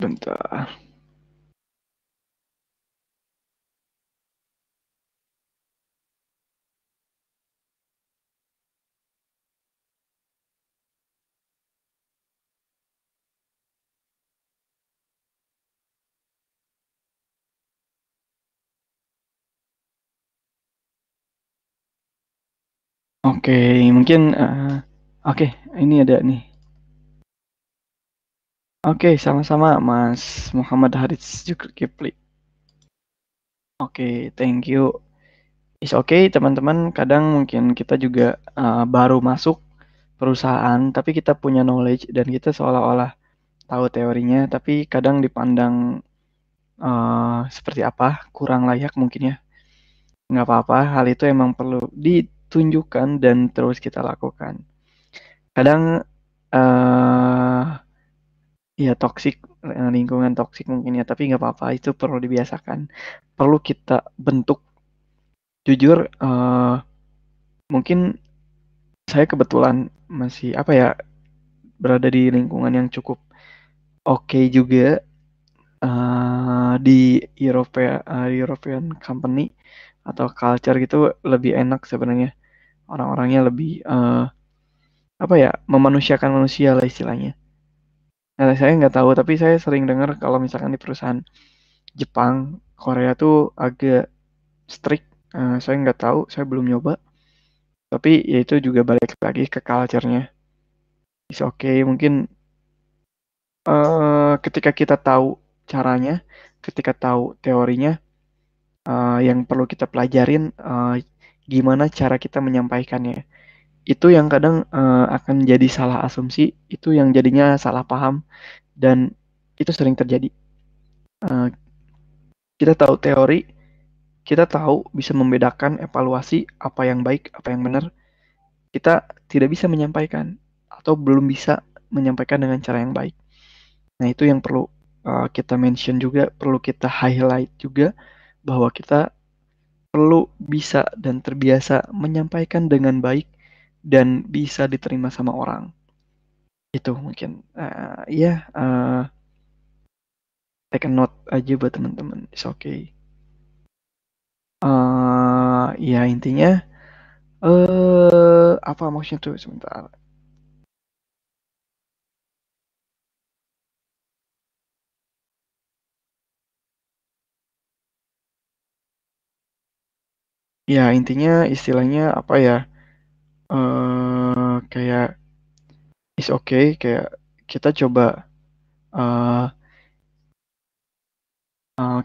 Bentar. Oke, mungkin oke, ini ada nih. Oke, sama-sama Mas Muhammad Haris Zulkifli. Oke, thank you. Is okay, teman-teman. Kadang mungkin kita juga baru masuk perusahaan, tapi kita punya knowledge dan kita seolah-olah tahu teorinya, tapi kadang dipandang seperti apa, kurang layak mungkin ya. Nggak apa-apa, hal itu emang perlu ditunjukkan dan terus kita lakukan. Kadang eh ya toksik, lingkungan toksik mungkin ya, tapi nggak apa-apa, itu perlu dibiasakan. Perlu kita bentuk. Jujur, mungkin saya kebetulan masih apa ya, berada di lingkungan yang cukup oke juga, di European company atau culture gitu lebih enak sebenarnya. Orang-orangnya lebih apa ya, memanusiakan manusia lah istilahnya. Nah, saya nggak tahu, tapi saya sering dengar kalau misalkan di perusahaan Jepang, Korea tuh agak strict. Saya nggak tahu, saya belum nyoba. Tapi ya itu juga balik lagi ke culture-nya. Is okay, mungkin ketika kita tahu caranya, ketika tahu teorinya, yang perlu kita pelajarin gimana cara kita menyampaikannya. Itu yang kadang akan jadi salah asumsi, itu yang jadinya salah paham, dan itu sering terjadi. Eh, kita tahu teori, kita tahu bisa membedakan evaluasi apa yang baik, apa yang benar. Kita tidak bisa menyampaikan atau belum bisa menyampaikan dengan cara yang baik. Nah, itu yang perlu kita mention juga, perlu kita highlight juga bahwa kita perlu bisa dan terbiasa menyampaikan dengan baik dan bisa diterima sama orang. Itu mungkin ya, take a note aja buat teman-teman. It's okay. Ya intinya apa maksudnya tuh sebentar. Ya intinya istilahnya apa ya? Kayak is okay, kayak kita coba eh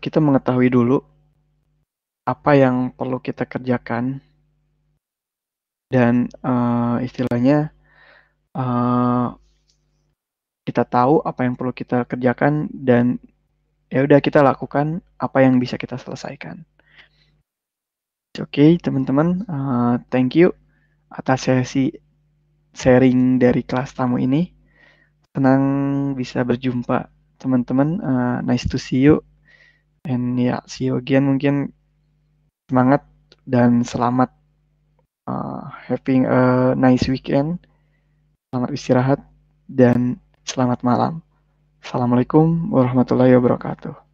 kita mengetahui dulu apa yang perlu kita kerjakan dan istilahnya eh kita tahu apa yang perlu kita kerjakan dan ya udah kita lakukan apa yang bisa kita selesaikan. Oke, teman-teman, thank you atas sesi sharing dari kelas tamu ini. Senang bisa berjumpa, teman-teman. Nice to see you and ya see you again. Mungkin semangat dan selamat having a nice weekend. Selamat istirahat dan selamat malam. Assalamualaikum warahmatullahi wabarakatuh.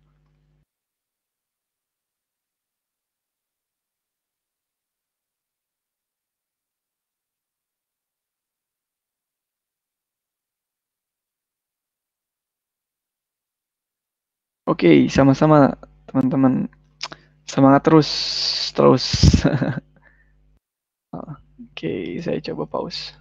Oke, sama-sama teman-teman. Semangat terus, terus. Oke, saya coba pause.